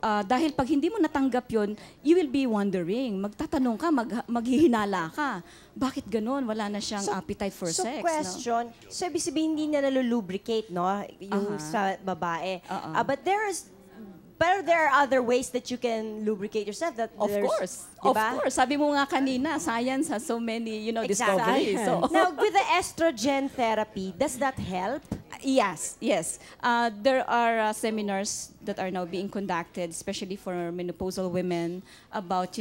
[SPEAKER 9] Dahil pag hindi mo natanggap yun, you will be wondering, magtatanong ka, maghihinala ka. Bakit ganun? Wala na siyang appetite for
[SPEAKER 3] so
[SPEAKER 9] sex.
[SPEAKER 3] question, so ibig sabihin hindi na nalulubricate, no? Yung sa babae. But there are other ways that you can lubricate yourself.
[SPEAKER 9] Of course. Of course. Sabi mo nga kanina, science has so many, discoveries. So,
[SPEAKER 3] Now, with the estrogen therapy, does that help?
[SPEAKER 9] Yes. There are seminars that are now being conducted, especially for menopausal women, about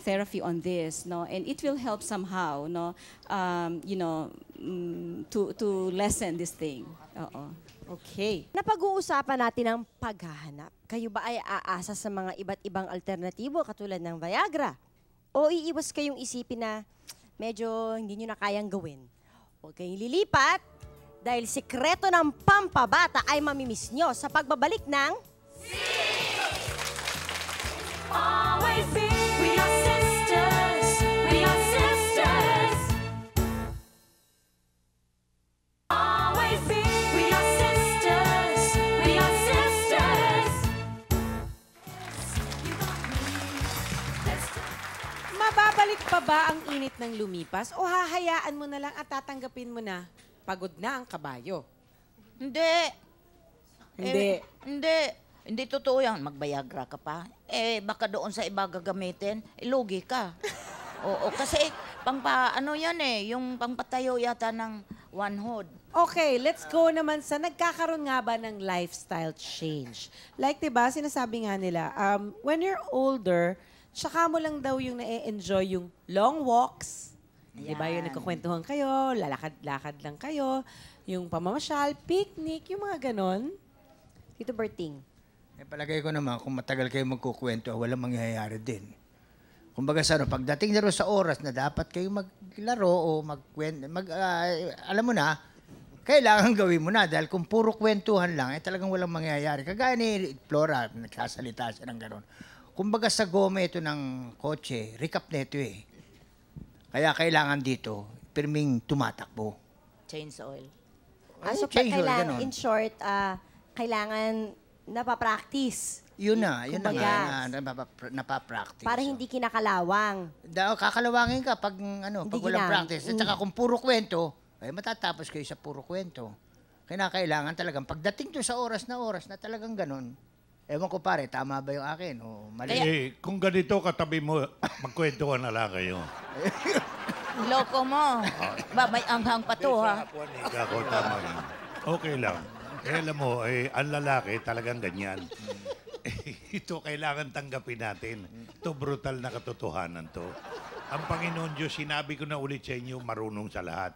[SPEAKER 9] therapy on this, no, and it will help somehow, no, to lessen this thing.
[SPEAKER 2] Okay.
[SPEAKER 3] Napag-uusapan natin ang paghahanap. Kayo ba ay aasa sa mga iba't ibang alternatibo katulad ng Viagra? O iiwas kayong isipin na medyo hindi nyo na kayang gawin? Huwag kayong lilipat dahil sikreto ng pampabata ay mamimiss nyo sa pagbabalik ng...
[SPEAKER 1] Always be. We are sisters. We are sisters. Always be. We are sisters. We are sisters. You got me.
[SPEAKER 2] Mababalik pa ba ang init ng lumipas o hahayaan mo na lang at tatanggapin mo na pagod na ang kabayo?
[SPEAKER 7] Hindi.
[SPEAKER 2] Hindi.
[SPEAKER 7] Hindi totoo yan. Magbayagra ka pa. Baka doon sa iba gagamitin, lugi ka. Oo, kasi ano yan yung pangpatayo yata ng one hood.
[SPEAKER 2] Okay, let's go naman sa nagkakaroon nga ba ng lifestyle change. Like, diba, sinasabi nga nila, when you're older, tsaka mo lang daw yung na-enjoy yung long walks. Diba, yung nagkukwentuhan kayo, lalakad-lakad lang kayo, yung pamamasyal, picnic, yung mga ganon.
[SPEAKER 3] Tito Berting.
[SPEAKER 8] Palagay ko naman, kung matagal kayo magkukwento, walang mangyayari din. Kumbaga pagdating na rin sa oras na dapat kayo maglaro o alam mo na, kailangan gawin mo na. Dahil kung puro kwentuhan lang, talagang walang mangyayari. Kagaya ni Flora, nagsasalita siya ng gano'n. Kumbaga sa goma ito ng kotse, recap na ito Kaya kailangan dito, pirming tumatakbo.
[SPEAKER 7] Change oil.
[SPEAKER 3] So,
[SPEAKER 8] change oil,
[SPEAKER 3] kailangan,
[SPEAKER 8] ganon.
[SPEAKER 3] in short, kailangan napapractice.
[SPEAKER 8] Yun na
[SPEAKER 3] Kumbaga,
[SPEAKER 8] napapractice.
[SPEAKER 3] para hindi kinakalawang.
[SPEAKER 8] Kakalawangin ka pag walang practice. At saka kung puro kwento, matatapos kayo sa puro kwento. Kailangan talagang pagdating to sa oras na talagang ganun. Ewan ko pare, tama ba yung akin? O mali?
[SPEAKER 4] Kung ganito katabi mo, magkwentuhan na lang kayo.
[SPEAKER 7] Loko mo. May anghang pa to, ha?
[SPEAKER 4] Ako, tama rin. Okay lang. Alam mo, ang lalaki talagang ganyan. Ito kailangan tanggapin natin. Ito brutal na katotohanan to. Ang Panginoon Diyos, sinabi ko na ulit sa inyo, marunong sa lahat.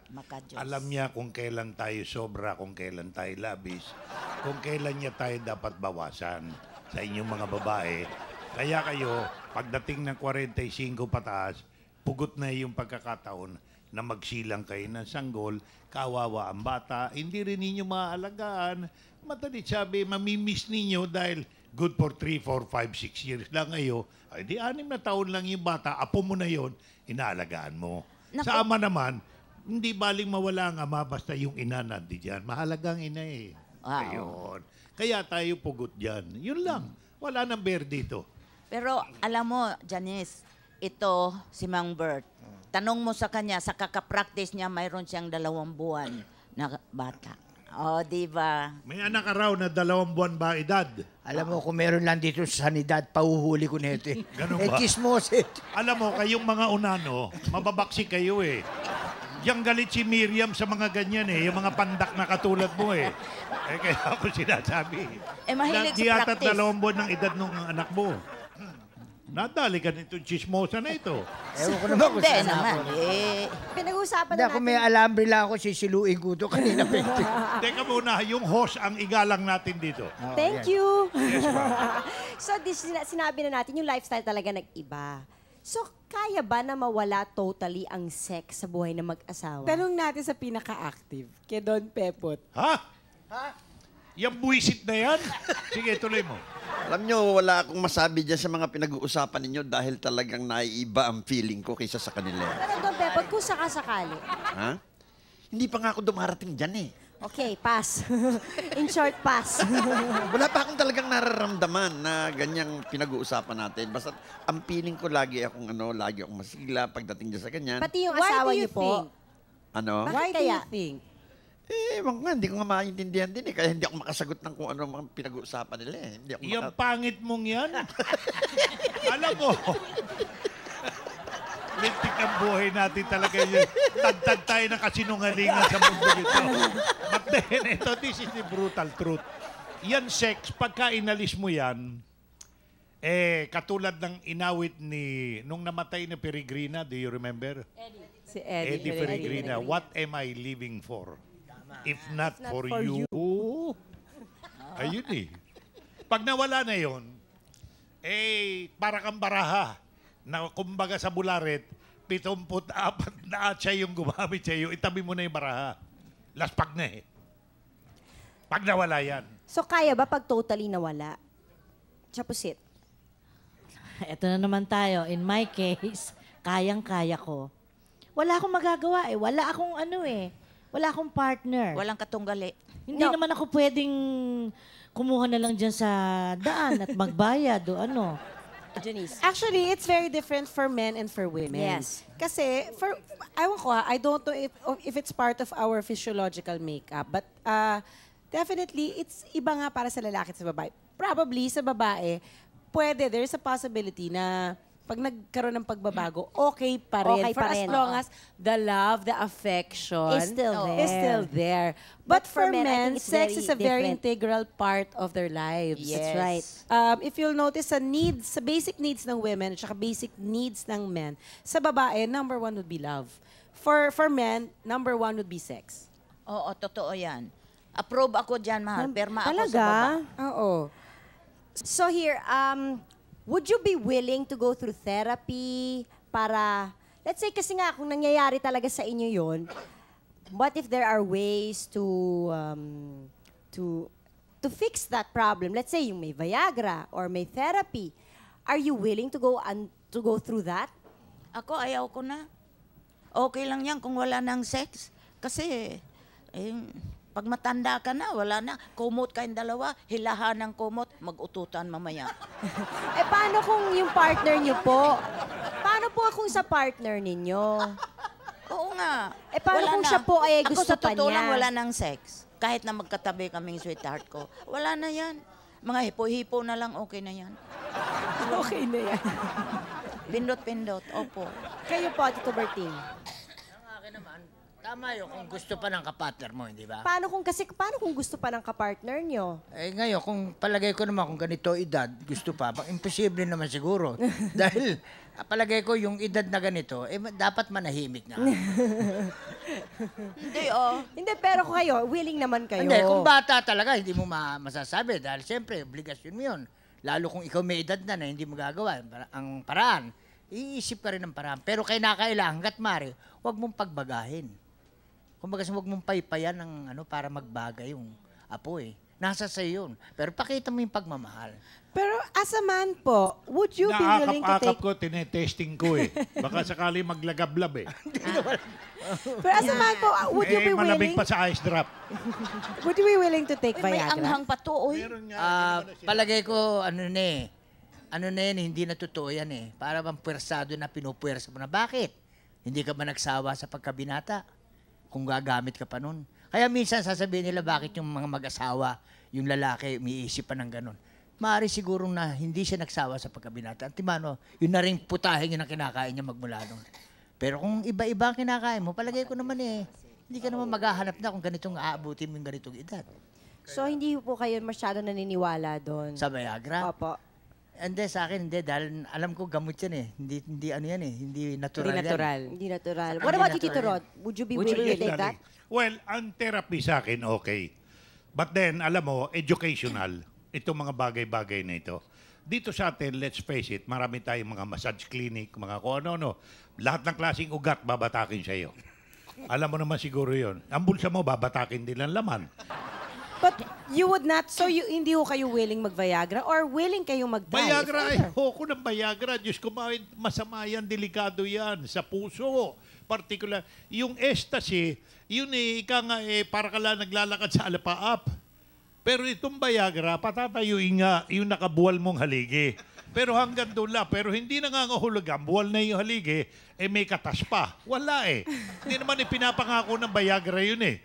[SPEAKER 4] Alam niya kung kailan tayo sobra, kung kailan tayo labis, kung kailan niya tayo dapat bawasan sa inyong mga babae. Kaya kayo, pagdating ng 45 pataas, pugot na yung pagkakataon na magsilang kayo ng sanggol, kawawa ang bata, hindi rin ninyo maaalagaan. Madalit sabi, mamimiss ninyo dahil good for 3, 4, 5, 6 years lang kayo. Ay di 6 na taon lang yung bata, apo mo na yon, inaalagaan mo. Sa ama naman, hindi baling mawala ang ama basta yung ina nandiyan. Mahalagang ina Ayun. Kaya tayo pugot dyan. Yun lang. Wala nang bear dito.
[SPEAKER 7] Pero alam mo, Janice, ito si Mang Bert. Tanong mo sa kanya, sa kakapractice niya, mayroon siyang 2 buwan na bata. O, di ba?
[SPEAKER 4] May anak ka raw na 2 buwan ba edad?
[SPEAKER 8] Alam mo, kung meron lang dito sa sanidad, pauhuli ko na ito
[SPEAKER 4] Ganun ba?
[SPEAKER 8] Chismoset.
[SPEAKER 4] Alam mo, kayong mga unano, mababaksi kayo Yang galit si Miriam sa mga ganyan yung mga pandak na katulad mo kaya ako sinasabi.
[SPEAKER 7] Mahilig sa
[SPEAKER 4] Di ata
[SPEAKER 7] practice.
[SPEAKER 4] 2 buwan ng edad ng anak mo. Nadali ka nitong chismosa na ito.
[SPEAKER 8] Ewan ko naman kung
[SPEAKER 7] Hindi
[SPEAKER 8] saan
[SPEAKER 7] naman,
[SPEAKER 8] ako.
[SPEAKER 3] Pinag-uusapan
[SPEAKER 8] Hindi,
[SPEAKER 3] na
[SPEAKER 8] kung
[SPEAKER 3] natin.
[SPEAKER 8] may alambre lang ako, sisiluin ko ito kanina.
[SPEAKER 4] Teka muna, yung host ang igalang natin dito.
[SPEAKER 3] Thank you.
[SPEAKER 4] Yes, ma'am.
[SPEAKER 3] So, sinabi na natin, yung lifestyle talaga nag-iba. So, kaya ba na mawala totally ang sex sa buhay ng mag-asawa?
[SPEAKER 2] Tanong natin sa pinaka-active, kay Don Pepot.
[SPEAKER 4] Ha? Yung buwisit na yan? Sige, tuloy mo.
[SPEAKER 6] Alam nyo, wala akong masabi dyan sa mga pinag-uusapan ninyo dahil talagang naiiba ang feeling ko kaysa sa kanila.
[SPEAKER 3] Pero Don Pepot, kung sakasakali.
[SPEAKER 6] Ha? Hindi pa nga ako dumarating dyan
[SPEAKER 3] Okay, pass. In short, pass.
[SPEAKER 6] Wala pa akong talagang nararamdaman na ganyang pinag-uusapan natin. Basta ang feeling ko lagi akong lagi akong masigla pagdating dyan sa ganyan.
[SPEAKER 3] Pati yung
[SPEAKER 2] Why
[SPEAKER 3] asawa
[SPEAKER 2] do you
[SPEAKER 3] niyo po.
[SPEAKER 2] think?
[SPEAKER 6] Ano?
[SPEAKER 2] Why do
[SPEAKER 3] kaya?
[SPEAKER 2] you think?
[SPEAKER 6] Ewan ko nga, hindi ko nga maintindihan din Kaya hindi ako makasagot ng kung ano mga pinag-uusapan nila Hindi ako
[SPEAKER 4] Yung pangit mong yan. Alam mo, lintik ang buhay natin talaga yun. Tagtag tayo ng kasinungalingan sa mundo nito. But then, this is the brutal truth. Yan sex, pagka inalis mo yan, katulad ng inawit nung namatay na Peregrina, do you remember?
[SPEAKER 2] Si Eddie.
[SPEAKER 4] Eddie Peregrina, what am I living for? If not for you. Ayun Pag nawala na yon, para kang baraha na kumbaga sa bularet, 74 na atsa yung gumamit sa'yo, itabi mo na yung baraha. Laspag na eh. Pag nawala yan.
[SPEAKER 3] So, kaya ba pag totally nawala? Chapusit.
[SPEAKER 5] Eto na naman tayo. In my case, kayang-kaya ko. Wala akong magagawa eh. Wala akong wala akong partner.
[SPEAKER 7] Walang katunggali.
[SPEAKER 5] Hindi naman ako pwedeng kumuha na lang dyan sa daan at magbayad o ano.
[SPEAKER 3] Janice.
[SPEAKER 2] Actually, it's very different for men and for women.
[SPEAKER 3] Yes.
[SPEAKER 2] Kasi, ewan ko I don't know if it's part of our physiological makeup, but definitely, it's iba nga para sa lalaki at sa babae. Probably, sa babae, there's a possibility na pag nagkaroon ng pagbabago, okay pa rin.
[SPEAKER 3] Okay
[SPEAKER 2] for
[SPEAKER 3] pa
[SPEAKER 2] as
[SPEAKER 3] rin,
[SPEAKER 2] long
[SPEAKER 3] oo.
[SPEAKER 2] as the love, the affection
[SPEAKER 3] Is still there.
[SPEAKER 2] But
[SPEAKER 3] for
[SPEAKER 2] for
[SPEAKER 3] men, I
[SPEAKER 2] men,
[SPEAKER 3] think it's
[SPEAKER 2] sex
[SPEAKER 3] very
[SPEAKER 2] is a very
[SPEAKER 3] different.
[SPEAKER 2] integral part of their lives.
[SPEAKER 3] That's right.
[SPEAKER 2] If you'll notice, sa basic needs ng women at saka basic needs ng men, sa babae, number 1 would be love. For men, number 1 would be sex.
[SPEAKER 7] Oo, totoo yan. Approve ako dyan, mahal. Perma ako sa
[SPEAKER 3] Talaga?
[SPEAKER 7] baba.
[SPEAKER 2] Oo.
[SPEAKER 3] So here, would you be willing to go through therapy para, let's say kasi nga kung nangyayari talaga sa inyo yon, what if there are ways to fix that problem? Let's say yung may Viagra or may therapy. Are you willing to go through that?
[SPEAKER 7] Ako, ayaw ko na. Okay lang yan kung wala ng sex. Kasi, pag matanda ka na, wala na. Kumot kayong dalawa, hilahan ng kumot, mag-ututan mamaya.
[SPEAKER 3] Paano kung yung partner niyo po? Paano po kung sa partner ninyo?
[SPEAKER 7] Oo nga.
[SPEAKER 3] Paano
[SPEAKER 7] Wala
[SPEAKER 3] kung
[SPEAKER 7] na.
[SPEAKER 3] siya po ay
[SPEAKER 7] Ako
[SPEAKER 3] gusto
[SPEAKER 7] sa
[SPEAKER 3] pa
[SPEAKER 7] totoo
[SPEAKER 3] niya?
[SPEAKER 7] lang wala ng sex. Kahit na magkatabi kaming sweetheart ko. Wala na yan. Mga hipo-hipo na lang, okay na yan.
[SPEAKER 2] Okay na yan.
[SPEAKER 7] Pindot-pindot, opo.
[SPEAKER 3] Kayo po, Tito Berting.
[SPEAKER 8] Ang akin naman, tama yun kung gusto pa ng kapartner mo, hindi ba?
[SPEAKER 3] Paano kung gusto pa ng kapartner nyo?
[SPEAKER 8] Ngayon, kung palagay ko naman kung ganito edad, gusto pa, imposible naman siguro. Dahil palagay ko yung edad na ganito, dapat manahimik na.
[SPEAKER 7] Hindi,
[SPEAKER 3] Hindi, pero kung kayo, willing naman kayo.
[SPEAKER 8] Hindi, kung bata talaga, hindi mo masasabi. Dahil siyempre, obligasyon mo yun. Lalo kung ikaw may edad na hindi mo gagawa ang paraan. Iisip ka rin ng paraan. Pero kailangan, hanggat mari, huwag mong pagbagahin. Kumbaga, huwag mong paypayan ng para magbagay yung apo eh. Nasa sa'yo yun. Pero pakita mo yung pagmamahal.
[SPEAKER 2] Pero as a man po, would you be willing to
[SPEAKER 4] Naakap-akap
[SPEAKER 2] take...
[SPEAKER 4] ko, tinetesting ko eh. Baka sakali maglagablab eh.
[SPEAKER 2] Pero as a man po, would you be
[SPEAKER 4] Malamig
[SPEAKER 2] willing...
[SPEAKER 4] pa sa ice drop.
[SPEAKER 2] Would you be willing to take
[SPEAKER 7] may
[SPEAKER 2] Viagra?
[SPEAKER 7] anghang pa to, oy.
[SPEAKER 8] Palagay ko, hindi na totoo yan eh. Para bang puwersado na pinupuwersa mo na. Bakit? Hindi ka ba nagsawa sa pagkabinata? Kung gagamit ka pa nun. Kaya minsan sasabihin nila bakit yung mga mag-asawa, yung lalaki, umiisip pa ng ganun. Maaari siguro na hindi siya nagsawa sa pagkabinata. Antimano, yun na rin putahin yun ang kinakain niya magmula nun. Pero kung iba-iba ang kinakain mo, palagay ko naman hindi ka naman maghahanap na kung ganitong aabutin mo yung ganitong edad.
[SPEAKER 3] So, hindi po kayo masyado naniniwala doon?
[SPEAKER 8] Sa Viagra?
[SPEAKER 3] Opo.
[SPEAKER 8] Hindi, sa akin hindi. Dahil alam ko gamot yan eh. Hindi ano yan eh. Hindi natural yan.
[SPEAKER 3] Hindi natural. What about you, Tito Rod? Would you be willing to take that?
[SPEAKER 4] Well, ang therapy sa akin, okay. But then, alam mo, educational. Itong mga bagay-bagay na ito. Dito sa atin, let's face it, marami tayong mga massage clinic, mga kung ano-ano. Lahat ng klaseng ugat, babatakin sa iyo. Alam mo naman siguro yon. Ang bulsa mo, babatakin din ang laman.
[SPEAKER 2] But you would not, so hindi ho kayo willing mag-Viagra or willing kayong mag-die?
[SPEAKER 4] Viagra, ayoko ng Viagra. Diyos ko, masama yan, delikado yan sa puso. Particular, yung ecstasy, yun ika nga para ka lang naglalakad sa alapaap. Pero itong Viagra, patatayuin nga yung nakabuwal mong haligi. Pero hanggang doon lang. Pero hindi nangangahulugan, buwal na yung haligi, may katas pa. Wala eh. Hindi naman pinapangako ng Viagra yun eh.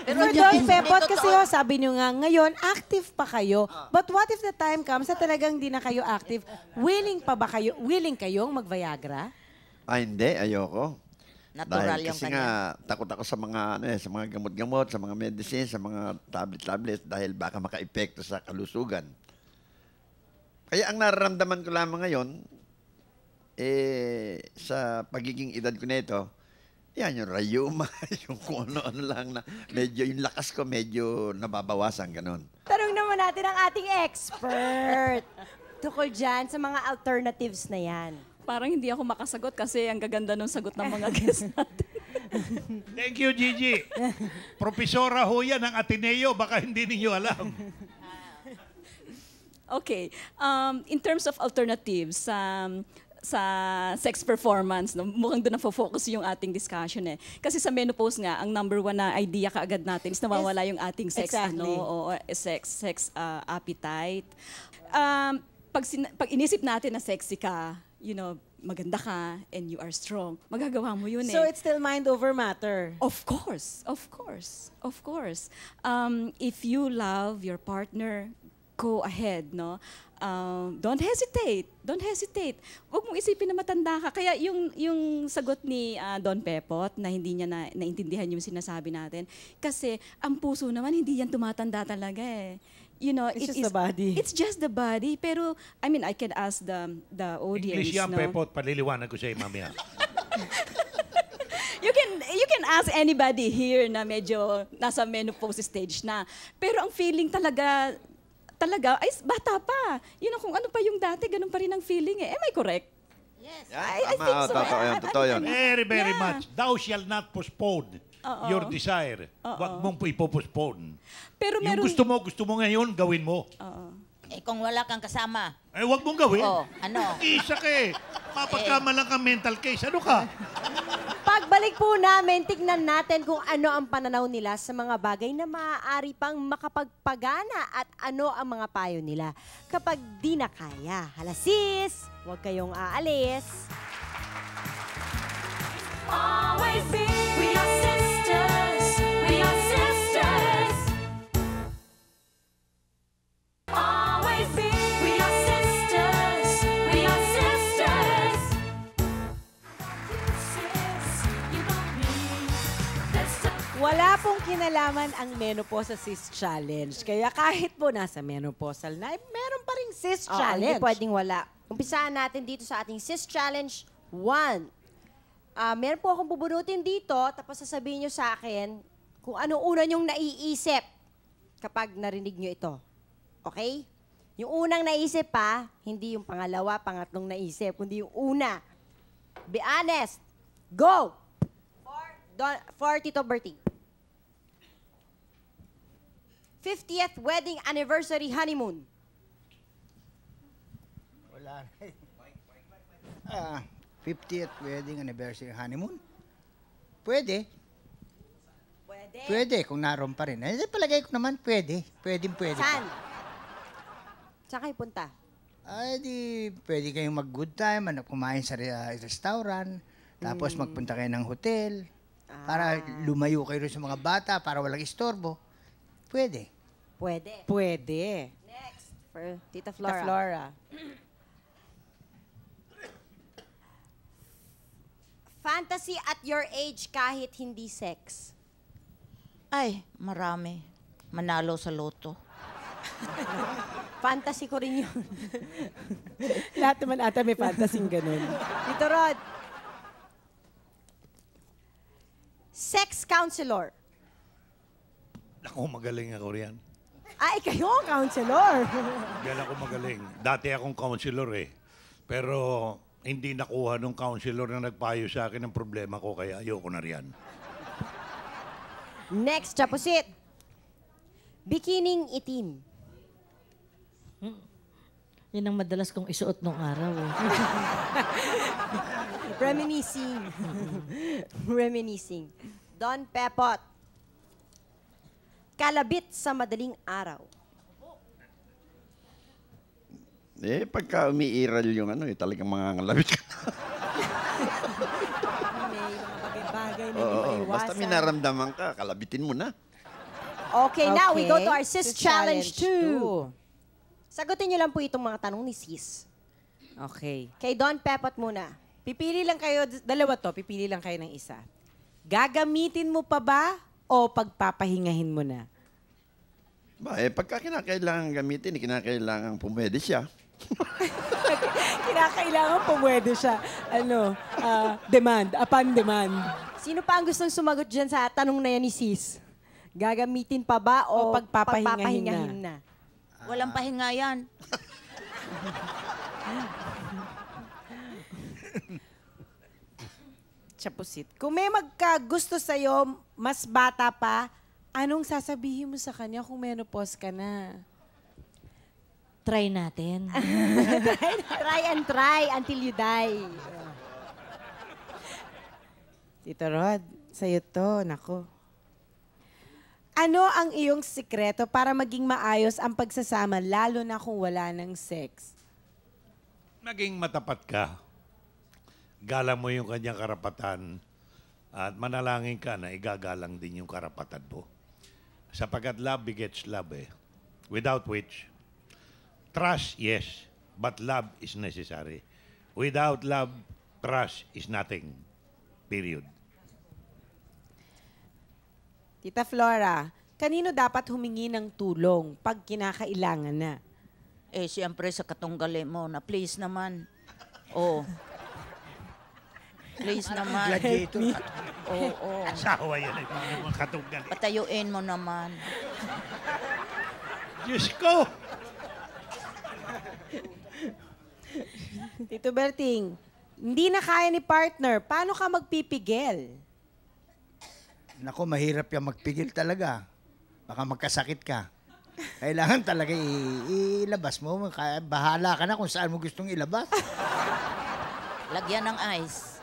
[SPEAKER 2] Pero Don Pepot, kasi sabi niyo nga, ngayon, active pa kayo. But what if the time comes na talagang di na kayo active? Willing kayong mag-Viagra?
[SPEAKER 6] Hindi, ayoko.
[SPEAKER 7] Natural
[SPEAKER 6] Dahil
[SPEAKER 7] yung
[SPEAKER 6] kasi
[SPEAKER 7] kanya.
[SPEAKER 6] nga, takot ako sa mga, sa mga gamot-gamot, sa mga medicine, sa mga tablet-tablet, dahil baka maka-epekto sa kalusugan. Kaya ang nararamdaman ko lamang ngayon, sa pagiging edad ko nito, yan, yung rayuma, yung kung ano-ano lang na, medyo, yung lakas ko medyo nababawasan, ganun.
[SPEAKER 3] Tanong naman natin ang ating expert. Tukol dyan sa mga alternatives na yan.
[SPEAKER 9] Parang hindi ako makasagot kasi ang gaganda ng sagot ng mga guests natin.
[SPEAKER 4] Thank you, Gigi. Profesora ho yan ng Ateneo, baka hindi ninyo alam.
[SPEAKER 9] Okay. In terms of alternatives, sa sex performance, no? Mukhang doon na-focus yung ating discussion eh. Kasi sa menopause nga, ang number one na idea kaagad natin is nawawala yung ating sex,
[SPEAKER 2] Exactly.
[SPEAKER 9] sex appetite. Pag inisip natin na sexy ka, maganda ka, and you are strong, magagawa mo yun
[SPEAKER 2] So
[SPEAKER 9] eh.
[SPEAKER 2] it's still mind over matter.
[SPEAKER 9] Of course. If you love your partner, go ahead, no? Don't hesitate. Huwag mong isipin na matanda ka. Kaya yung sagot ni Don Pepot na hindi niya naintindihan yung sinasabi natin. Kasi ang puso naman, hindi yan tumatanda talaga eh.
[SPEAKER 2] It's just the body.
[SPEAKER 9] It's just the body. Pero, I can ask the audience,
[SPEAKER 4] English yan,
[SPEAKER 9] no?
[SPEAKER 4] Pepot. Paliliwanag ko sa'yo mamaya.
[SPEAKER 9] You can ask anybody here na medyo nasa menopause stage na. Pero ang feeling talaga ay bata pa. Kung ano pa yung dati, ganun pa rin ang feeling eh. Am I correct?
[SPEAKER 7] Yes.
[SPEAKER 9] I think so.
[SPEAKER 6] Totoo yun.
[SPEAKER 4] Very, very
[SPEAKER 9] Yeah.
[SPEAKER 4] much. Thou shall not postpone your desire. Huwag mong ipopostpone.
[SPEAKER 9] Pero
[SPEAKER 4] Yung gusto mo ngayon, gawin mo.
[SPEAKER 7] Kung wala kang kasama,
[SPEAKER 4] Huwag mong gawin.
[SPEAKER 7] ano?
[SPEAKER 4] Isa ka eh. Mapagkamalang ka mental case. Ano ka?
[SPEAKER 3] Pagbalik po namin, tignan natin kung ano ang pananaw nila sa mga bagay na maaari pang makapagpagana at ano ang mga payo nila. Kapag di na kaya, halasis, huwag kayong aalis.
[SPEAKER 1] Always be. We are sisters. We are sisters. Always be. We are sisters. We are sisters. You got me. Let's talk.
[SPEAKER 2] Wala pong kinalaman ang menopause sa cis challenge. Kaya kahit po nasa menopausal na, meron pa ring cis
[SPEAKER 3] Hindi
[SPEAKER 2] challenge.
[SPEAKER 3] pwedeng wala. Umpisahan natin dito sa ating Sis Challenge 1. Meron po akong bubunutin dito, tapos sasabihin nyo sa akin kung ano una nyong naiisip kapag narinig nyo ito. Okay? Yung unang naisip pa, hindi yung pangalawa, pangatlong naisip, kundi yung una. Be honest. Go! For Tito Bertie. 50th wedding anniversary honeymoon.
[SPEAKER 8] Wala na. 50th wedding anniversary honeymoon? Pwede. Pwede, kung naroon pa rin. Palagay ko naman, pwede. Pwede.
[SPEAKER 3] Saan? Saan kayo punta?
[SPEAKER 8] Pwede kayong mag-good time, kumain sa restaurant, tapos magpunta kayo ng hotel, para lumayo kayo rin sa mga bata, para walang istorbo. Pwede.
[SPEAKER 2] Pwede.
[SPEAKER 3] Next, for Tita
[SPEAKER 2] Flora.
[SPEAKER 3] Flora. Fantasy at your age kahit hindi sex.
[SPEAKER 7] Ay, marami. Manalo sa loto.
[SPEAKER 3] Fantasy ko rin yun.
[SPEAKER 2] Lahat naman ata may fantasy ganun.
[SPEAKER 3] Tito Rod. Sex counselor.
[SPEAKER 4] Ako, magaling ako riyan.
[SPEAKER 3] Ay, kayo ang counselor.
[SPEAKER 4] Diyan ako magaling. Dati akong counselor eh. Pero hindi nakuha nung counselor na nagpayo sa akin ng problema ko, kaya ayoko na riyan.
[SPEAKER 3] Next, Chapusit. Bikining itim.
[SPEAKER 5] Yan ang madalas kong isuot nung araw eh.
[SPEAKER 3] Reminiscing. Reminiscing. Don Pepot. Kalabit sa madaling araw.
[SPEAKER 6] Pagka umiiral yung talagang mga ngalabit ka.
[SPEAKER 3] May mga bagay-bagay na
[SPEAKER 6] Oo,
[SPEAKER 3] hindi maiwasan.
[SPEAKER 6] basta may naramdaman ka, kalabitin mo na.
[SPEAKER 3] Okay, now we go to our Sis
[SPEAKER 2] Sis
[SPEAKER 3] Challenge 2.
[SPEAKER 2] 2.
[SPEAKER 3] Sagutin niyo lang po itong mga tanong ni Sis.
[SPEAKER 2] Okay.
[SPEAKER 3] Kay Don Pepot muna.
[SPEAKER 2] Pipili lang kayo, dalawa to, pipili lang kayo ng isa. Gagamitin mo pa ba o pagpapahingahin mo na?
[SPEAKER 6] Pagka kinakailangan gamitin, kinakailangan pumwede siya.
[SPEAKER 2] Kinakailangan pumwede siya. Demand, upon demand.
[SPEAKER 3] Sino pa ang gustong sumagot dyan sa tanong na yan ni Sis? Gagamitin pa ba o,
[SPEAKER 2] O pagpapahingahin
[SPEAKER 3] pagpapahingahin na?
[SPEAKER 7] Walang pahinga yan.
[SPEAKER 2] Chapusit, kung may magkagusto sa'yo, mas bata pa, anong sasabihin mo sa kanya kung menopause ka na?
[SPEAKER 5] Try natin.
[SPEAKER 3] Try and try until you die.
[SPEAKER 2] Tito Rod, sa'yo to, nako. Ano ang iyong sikreto para maging maayos ang pagsasama, lalo na kung wala ng sex?
[SPEAKER 4] Maging matapat ka. Galang mo yung kanyang karapatan at manalangin ka na igagalang din yung karapatan mo. Sapagkat love begets love eh. Without which, trust, yes, but love is necessary. Without love, trust is nothing. Period.
[SPEAKER 2] Tita Flora, kanino dapat humingi ng tulong pag kinakailangan na?
[SPEAKER 7] Eh, siyempre sa katunggali mo na please naman. Oh. Please naman.
[SPEAKER 8] Gladiator.
[SPEAKER 7] Oo.
[SPEAKER 4] Asawa yan ay mga katunggal.
[SPEAKER 7] Patayuin mo naman.
[SPEAKER 4] Diyos ko!
[SPEAKER 2] Tito Berting, hindi na kaya ni partner, paano ka magpipigil?
[SPEAKER 8] Nako, mahirap yung magpigil talaga. Baka magkasakit ka. Kailangan talaga ilabas mo. Bahala ka na kung saan mo gustong ilabas.
[SPEAKER 7] Lagyan ng ice.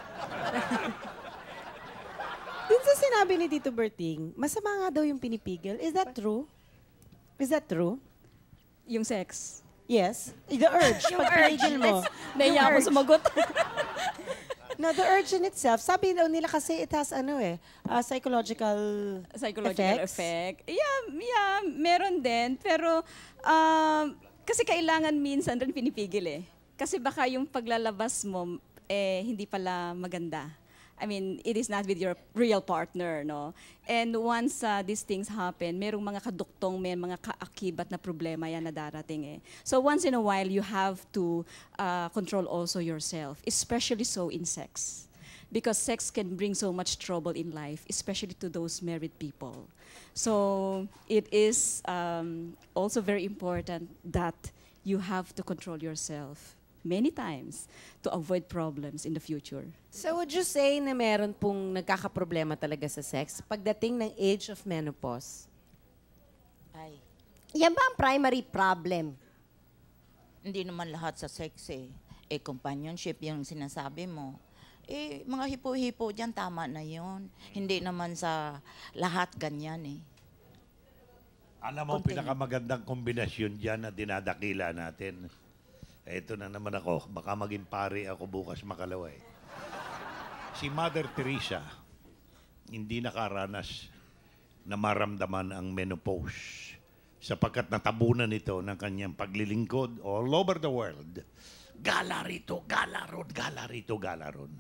[SPEAKER 2] Dun sa sinabi ni Tito Berting, masama nga daw yung pinipigil. Is that true? Is that true?
[SPEAKER 9] Yung sex.
[SPEAKER 2] Yes. The urge. Pag pinigil mo.
[SPEAKER 9] Naiya ako sumagot.
[SPEAKER 2] No, the urge in itself, sabi daw nila kasi it has psychological effects.
[SPEAKER 9] Effect. Yeah, meron din. Pero kasi kailangan minsan rin pinipigil eh. Kasi baka yung paglalabas mo hindi pala maganda. I mean, it is not with your real partner, no? And once these things happen, merong mga kaduktong, may mga kaakibat na problema yan na darating eh. So once in a while, you have to control also yourself, especially so in sex. Because sex can bring so much trouble in life, especially to those married people. So it is also very important that you have to control yourself many times to avoid problems in the future.
[SPEAKER 2] So would you say na meron pong nagkakaproblema talaga sa sex pagdating ng age of menopause?
[SPEAKER 7] Ay,
[SPEAKER 3] Yan ba ang primary problem?
[SPEAKER 7] hindi naman lahat sa sex eh. Eh, companionship yung sinasabi mo. Eh, mga hipo-hipo dyan, tama na yon. Hindi naman sa lahat ganyan eh.
[SPEAKER 4] Alam mo,
[SPEAKER 7] Continue.
[SPEAKER 4] pinakamagandang kombinasyon dyan na dinadakila natin. Ito na naman ako. Baka maging pari ako bukas makalaway. Si Mother Teresa, hindi nakaranas na maramdaman ang menopause sapagkat natabunan ito ng kanyang paglilingkod all over the world. Gala rito, gala ron, gala rito, gala ron.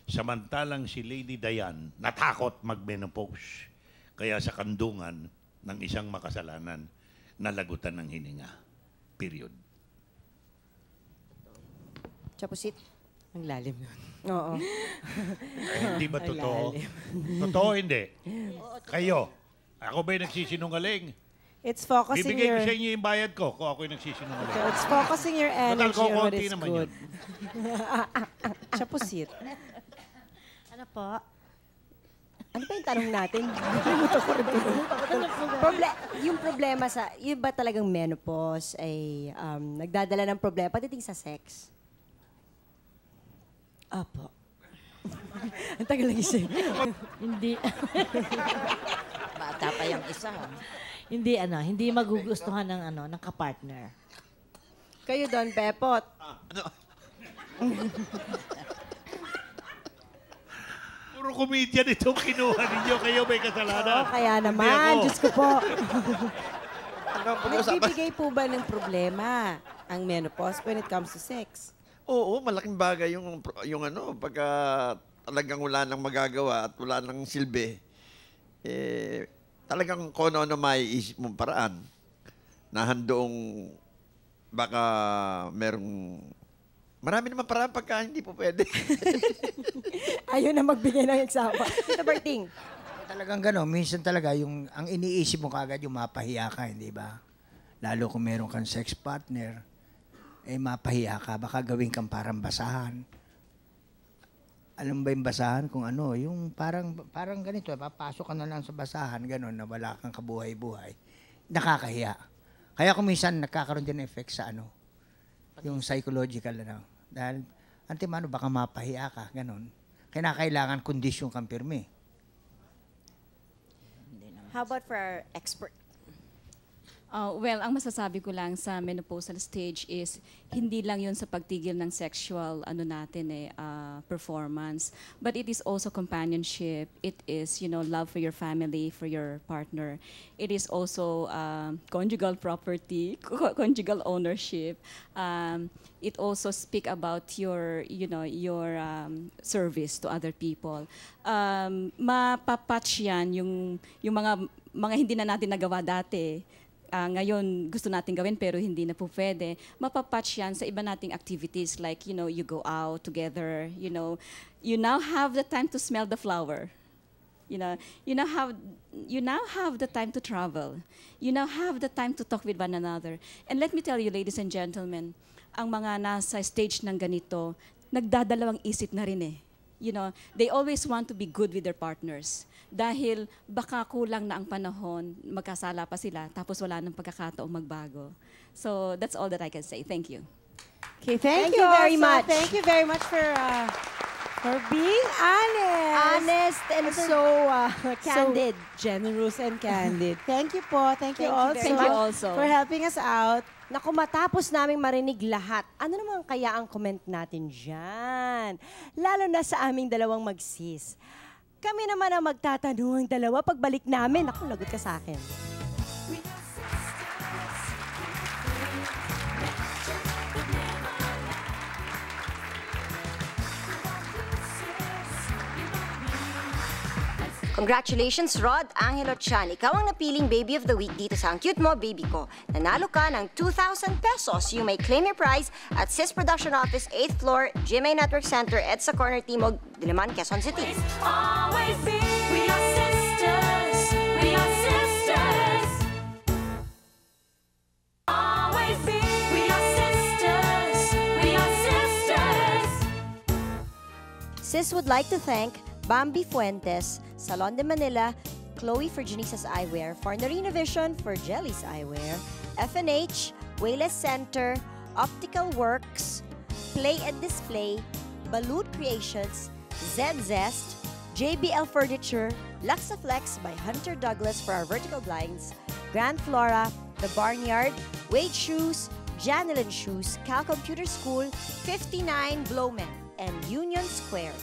[SPEAKER 4] Samantalang si Lady Diane natakot mag-menopause. Kaya sa kandungan ng isang makasalanan, nalagutan ng hininga. Period.
[SPEAKER 3] Chapusit?
[SPEAKER 2] Ang lalim nun.
[SPEAKER 3] Oo.
[SPEAKER 4] Hindi ba totoo? Totoo hindi. Kayo, ako ba'y nagsisinungaling?
[SPEAKER 2] It's focusing
[SPEAKER 4] Bibigay ko
[SPEAKER 2] your...
[SPEAKER 4] sa inyo yung bayad ko kung ako'y nagsisinungaling.
[SPEAKER 2] It's focusing your energy
[SPEAKER 4] ko,
[SPEAKER 2] on what
[SPEAKER 4] konti
[SPEAKER 2] is
[SPEAKER 4] naman
[SPEAKER 2] good. Chapusit.
[SPEAKER 5] Ano po?
[SPEAKER 3] Ano ba yung tanong natin? Yung problema yung ba talagang menopause ay nagdadala ng problema pagdating sa sex?
[SPEAKER 5] Apo.
[SPEAKER 3] Ang tagal lang isa.
[SPEAKER 5] Hindi.
[SPEAKER 7] Bata pa yung isa.
[SPEAKER 5] Hindi magugustuhan ng kapartner.
[SPEAKER 2] Kayo Don Pepot.
[SPEAKER 4] Puro comedian itong kinuha ninyo. Kayo may kasalanan.
[SPEAKER 3] Kaya
[SPEAKER 4] Hindi
[SPEAKER 3] naman,
[SPEAKER 4] ako.
[SPEAKER 3] Diyos ko po.
[SPEAKER 2] Nagbibigay po ba ng problema ang menopause when it comes to sex?
[SPEAKER 6] Oo, malaking bagay yung pagka talagang wala nang magagawa at wala nang silbi, talagang kung ano may isip mong paraan na handong baka marami naman paraan pagka hindi po pwede.
[SPEAKER 3] Ayaw na magbigay ng example. Tito Berting.
[SPEAKER 8] Talagang gano'n, minsan talaga ang iniisip mo kagad yung mapahiya ka, hindi ba? Lalo kung meron kang sex partner, mapahiya ka, baka gawin kang parang basahan. alam ba yung basahan kung ano, yung parang ganito, papasok ka na lang sa basahan, gano'n, na wala kang kabuhay-buhay. Nakakahiya. Kaya kung minsan nagkakaroon din ng effect sa ano, yung psychological, ano. Dahil, antimano, baka mapahiya ka, gano'n. Kailangan kondisyon kang pirmi.
[SPEAKER 3] How about for our expert?
[SPEAKER 9] Well, ang masasabi ko lang sa menopausal stage is hindi lang yun sa pagtigil ng sexual performance, but it is also companionship. It is, love for your family, for your partner. It is also conjugal property, conjugal ownership. It also speak about your service to other people. Mapapatch yan yung mga hindi na natin nagawa dati. Ngayon gusto natin gawin pero hindi na po pwede, mapapatch yan sa iba nating activities like, you go out together, you now have the time to smell the flower. You now have the time to travel. You now have the time to talk with one another. And let me tell you, ladies and gentlemen, ang mga nasa stage ng ganito, nagdadalawang isip na rin eh. They always want to be good with their partners. Dahil baka kulang na ang panahon, magkasala pa sila, tapos wala nang pagkakataong magbago. So that's all that I can say. Thank you.
[SPEAKER 2] Okay, thank
[SPEAKER 3] you
[SPEAKER 2] you
[SPEAKER 3] very
[SPEAKER 2] also.
[SPEAKER 3] much.
[SPEAKER 2] Thank you very much for being honest.
[SPEAKER 3] Honest and so candid.
[SPEAKER 2] So generous and candid. Thank you po. Thank you
[SPEAKER 3] Thank you
[SPEAKER 2] also.
[SPEAKER 3] very
[SPEAKER 9] Thank you also.
[SPEAKER 2] For helping us out.
[SPEAKER 3] Naku, matapos naming marinig lahat, ano naman kaya ang comment natin dyan? Lalo na sa aming dalawang magsis. Kami naman ang magtatanong ang dalawa pagbalik namin. Naku, lagot ka sa akin. Congratulations, Rod Angelo Chan. Ikaw ang napiling Baby of the Week dito sa Ang Cute Mo, Baby Ko. Nanalo ka ng 2,000 pesos. You may claim your prize at Sis Production Office, 8th floor, GMA Network Center, EDSA Corner, Timog, Diliman, Quezon City.
[SPEAKER 1] Always be. We are sisters. We are sisters. Always be. We are sisters. We are sisters.
[SPEAKER 3] Sis would like to thank Bambi Fuentes, Salon de Manila, Chloe for Janice's Eyewear, for Narina Vision for Jelly's Eyewear, FNH, Wayless Center, Optical Works, Play and Display, Balut Creations, Zest, JBL Furniture, Luxaflex by Hunter Douglas for our vertical blinds, Grand Flora, The Barnyard, Wade Shoes, Janilyn Shoes, Cal Computer School, 59 Blowmen, and Union Square.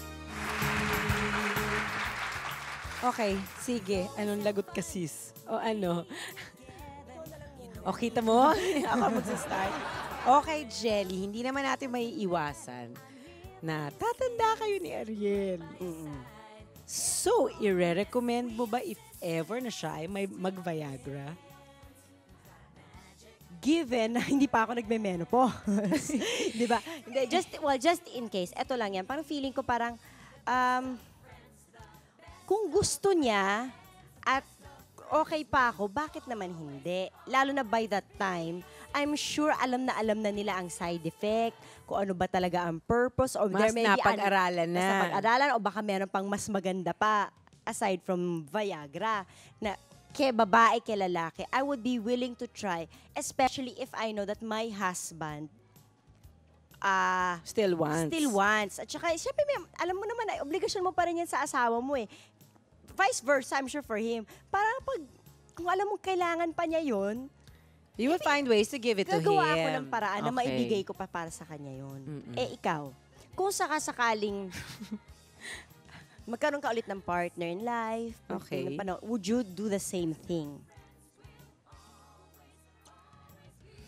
[SPEAKER 2] Okay, sige. Anong lagot ka, sis? O ano? O, kita mo? Ako mag-start. Okay, Jelly, hindi naman natin may iwasan na tatanda kayo ni Ariel. So, i-recommend mo ba if ever na siya ay may mag-Viagra?
[SPEAKER 3] Given na hindi pa ako nagme-menopause. Di ba? Hindi, just in case. Ito lang yan. Parang feeling ko parang, kung gusto niya at okay pa ako, bakit naman hindi? Lalo na by that time, I'm sure alam na nila ang side effect, kung ano ba talaga ang purpose, or
[SPEAKER 2] Mas
[SPEAKER 3] there may be
[SPEAKER 2] napag-aralan na.
[SPEAKER 3] Mas napag-aralan, o baka meron pang mas maganda pa, aside from Viagra, na kay babae, kay lalaki, I would be willing to try, especially if I know that my husband
[SPEAKER 2] Still wants.
[SPEAKER 3] At saka, syempre, alam mo naman, obligasyon mo pa rin yan sa asawa mo eh. Vice versa, I'm sure for him. Parang kung alam mo kailangan pa niya yun,
[SPEAKER 2] You will find ways to give it to him.
[SPEAKER 3] gagawa ako ng paraan na
[SPEAKER 2] Okay.
[SPEAKER 3] maibigay ko pa para sa kanya yun. Eh, ikaw, kung sakasakaling magkaroon ka ulit ng partner in life,
[SPEAKER 2] Okay.
[SPEAKER 3] would you do the same thing?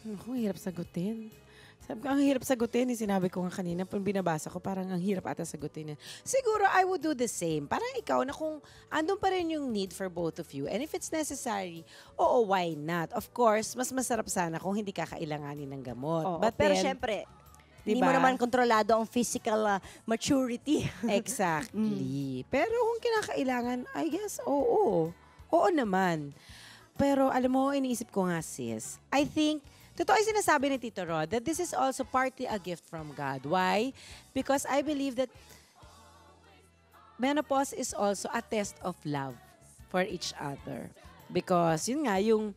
[SPEAKER 2] Ang hirap sagutin. Sabi ko, ang hirap sagutin. Sinabi ko nga kanina, pag binabasa ko, parang ang hirap ata sagutin. Siguro, I would do the same. Parang ikaw na kung andun pa rin yung need for both of you. And if it's necessary, oo, why not? Of course, mas masarap sana kung hindi kakailanganin ng gamot.
[SPEAKER 3] Oo,
[SPEAKER 2] But
[SPEAKER 3] pero
[SPEAKER 2] then,
[SPEAKER 3] syempre,
[SPEAKER 2] diba?
[SPEAKER 3] hindi mo naman kontrolado ang physical maturity.
[SPEAKER 2] Exactly. Pero kung kinakailangan, I guess, oo. Oo naman. Pero alam mo, iniisip ko nga, sis, I think, totoo yung sinasabi ni Tito Rod that this is also partly a gift from God. Why? Because I believe that menopause is also a test of love for each other. Because yun nga, yung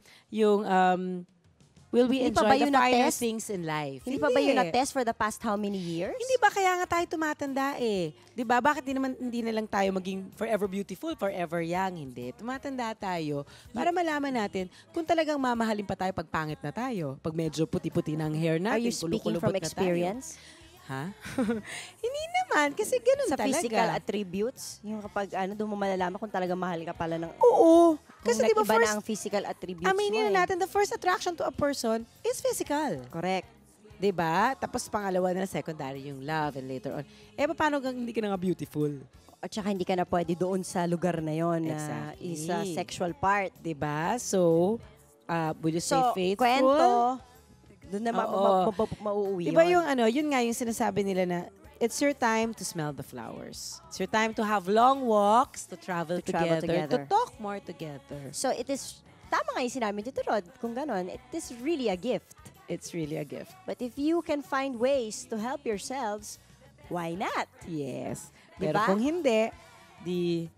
[SPEAKER 2] will we
[SPEAKER 3] Hindi pa
[SPEAKER 2] enjoy
[SPEAKER 3] ba
[SPEAKER 2] the
[SPEAKER 3] yun
[SPEAKER 2] finer
[SPEAKER 3] na-test?
[SPEAKER 2] things in life?
[SPEAKER 3] Hindi pa ba yun na-test for the past how many years?
[SPEAKER 2] Hindi ba kaya nga tayo tumatanda eh? 'Di ba? Bakit hindi na lang tayo maging forever beautiful, forever young? Hindi. Tumatanda tayo para malaman natin kung talagang mamahalin pa tayo pag pangit na tayo. Pag medyo puti-puti ng hair
[SPEAKER 3] Are
[SPEAKER 2] natin,
[SPEAKER 3] you speaking
[SPEAKER 2] kulukulubot
[SPEAKER 3] from
[SPEAKER 2] na tayo.
[SPEAKER 3] experience?
[SPEAKER 2] Ha? Hindi naman. Kasi ganun
[SPEAKER 3] Sa
[SPEAKER 2] talaga.
[SPEAKER 3] physical attributes? Yung kapag doon mo malalaman kung talaga mahal ka pala ng...
[SPEAKER 2] Oo.
[SPEAKER 3] Kung
[SPEAKER 2] Kasi di ba
[SPEAKER 3] nag-iba na
[SPEAKER 2] first,
[SPEAKER 3] ang physical attributes
[SPEAKER 2] aminin
[SPEAKER 3] mo
[SPEAKER 2] na natin, the first attraction to a person is physical.
[SPEAKER 3] Correct.
[SPEAKER 2] 'Di ba? Tapos pangalawa na secondary yung love and later on. Eh, paano kung hindi ka na nga beautiful?
[SPEAKER 3] At saka hindi ka na pwede doon sa lugar na yon na
[SPEAKER 2] Exactly.
[SPEAKER 3] is a sexual part.
[SPEAKER 2] 'Di ba? So, will you say
[SPEAKER 3] So,
[SPEAKER 2] faithful?
[SPEAKER 3] kwento, doon na
[SPEAKER 2] Oo.
[SPEAKER 3] mauuwi
[SPEAKER 2] Diba
[SPEAKER 3] yun.
[SPEAKER 2] yun nga yung sinasabi nila na it's your time to smell the flowers. It's your time to have long walks, to travel,
[SPEAKER 3] To travel
[SPEAKER 2] together, to
[SPEAKER 3] together.
[SPEAKER 2] talk more together.
[SPEAKER 3] So it is, tama nga yung sinabi dito, Rod, kung ganon, it is really a gift.
[SPEAKER 2] It's really a gift.
[SPEAKER 3] But if you can find ways to help yourselves, why not?
[SPEAKER 2] Yes. Pero
[SPEAKER 3] Diba?
[SPEAKER 2] kung hindi, di...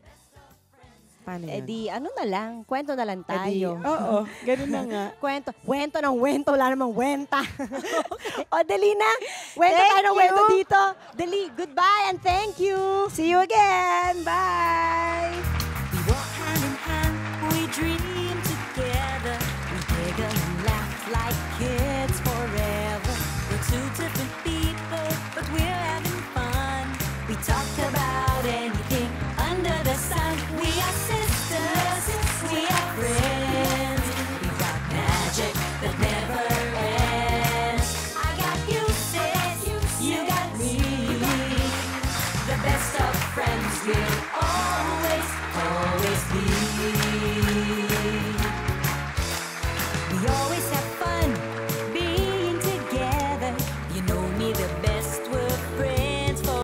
[SPEAKER 2] Paano
[SPEAKER 3] Eh
[SPEAKER 2] yan?
[SPEAKER 3] di, ano na lang, kwento na lang
[SPEAKER 2] Eh di,
[SPEAKER 3] tayo.
[SPEAKER 2] oo, ganun na nga.
[SPEAKER 3] Kwento ng wento, wala namang wenta. O, dali na. Wento
[SPEAKER 2] Thank
[SPEAKER 3] tayo ng
[SPEAKER 2] you.
[SPEAKER 3] wento dito. Dali, goodbye and thank you.
[SPEAKER 2] See you again. Bye!
[SPEAKER 1] We walk hand in hand, we dream together. We giggle and laugh like kids forever. We're two different people, but we're having fun. We talk about anything under the sun. We are sisters, we are friends. We got magic that never ends. I got you, sis, you got me. The best of friends will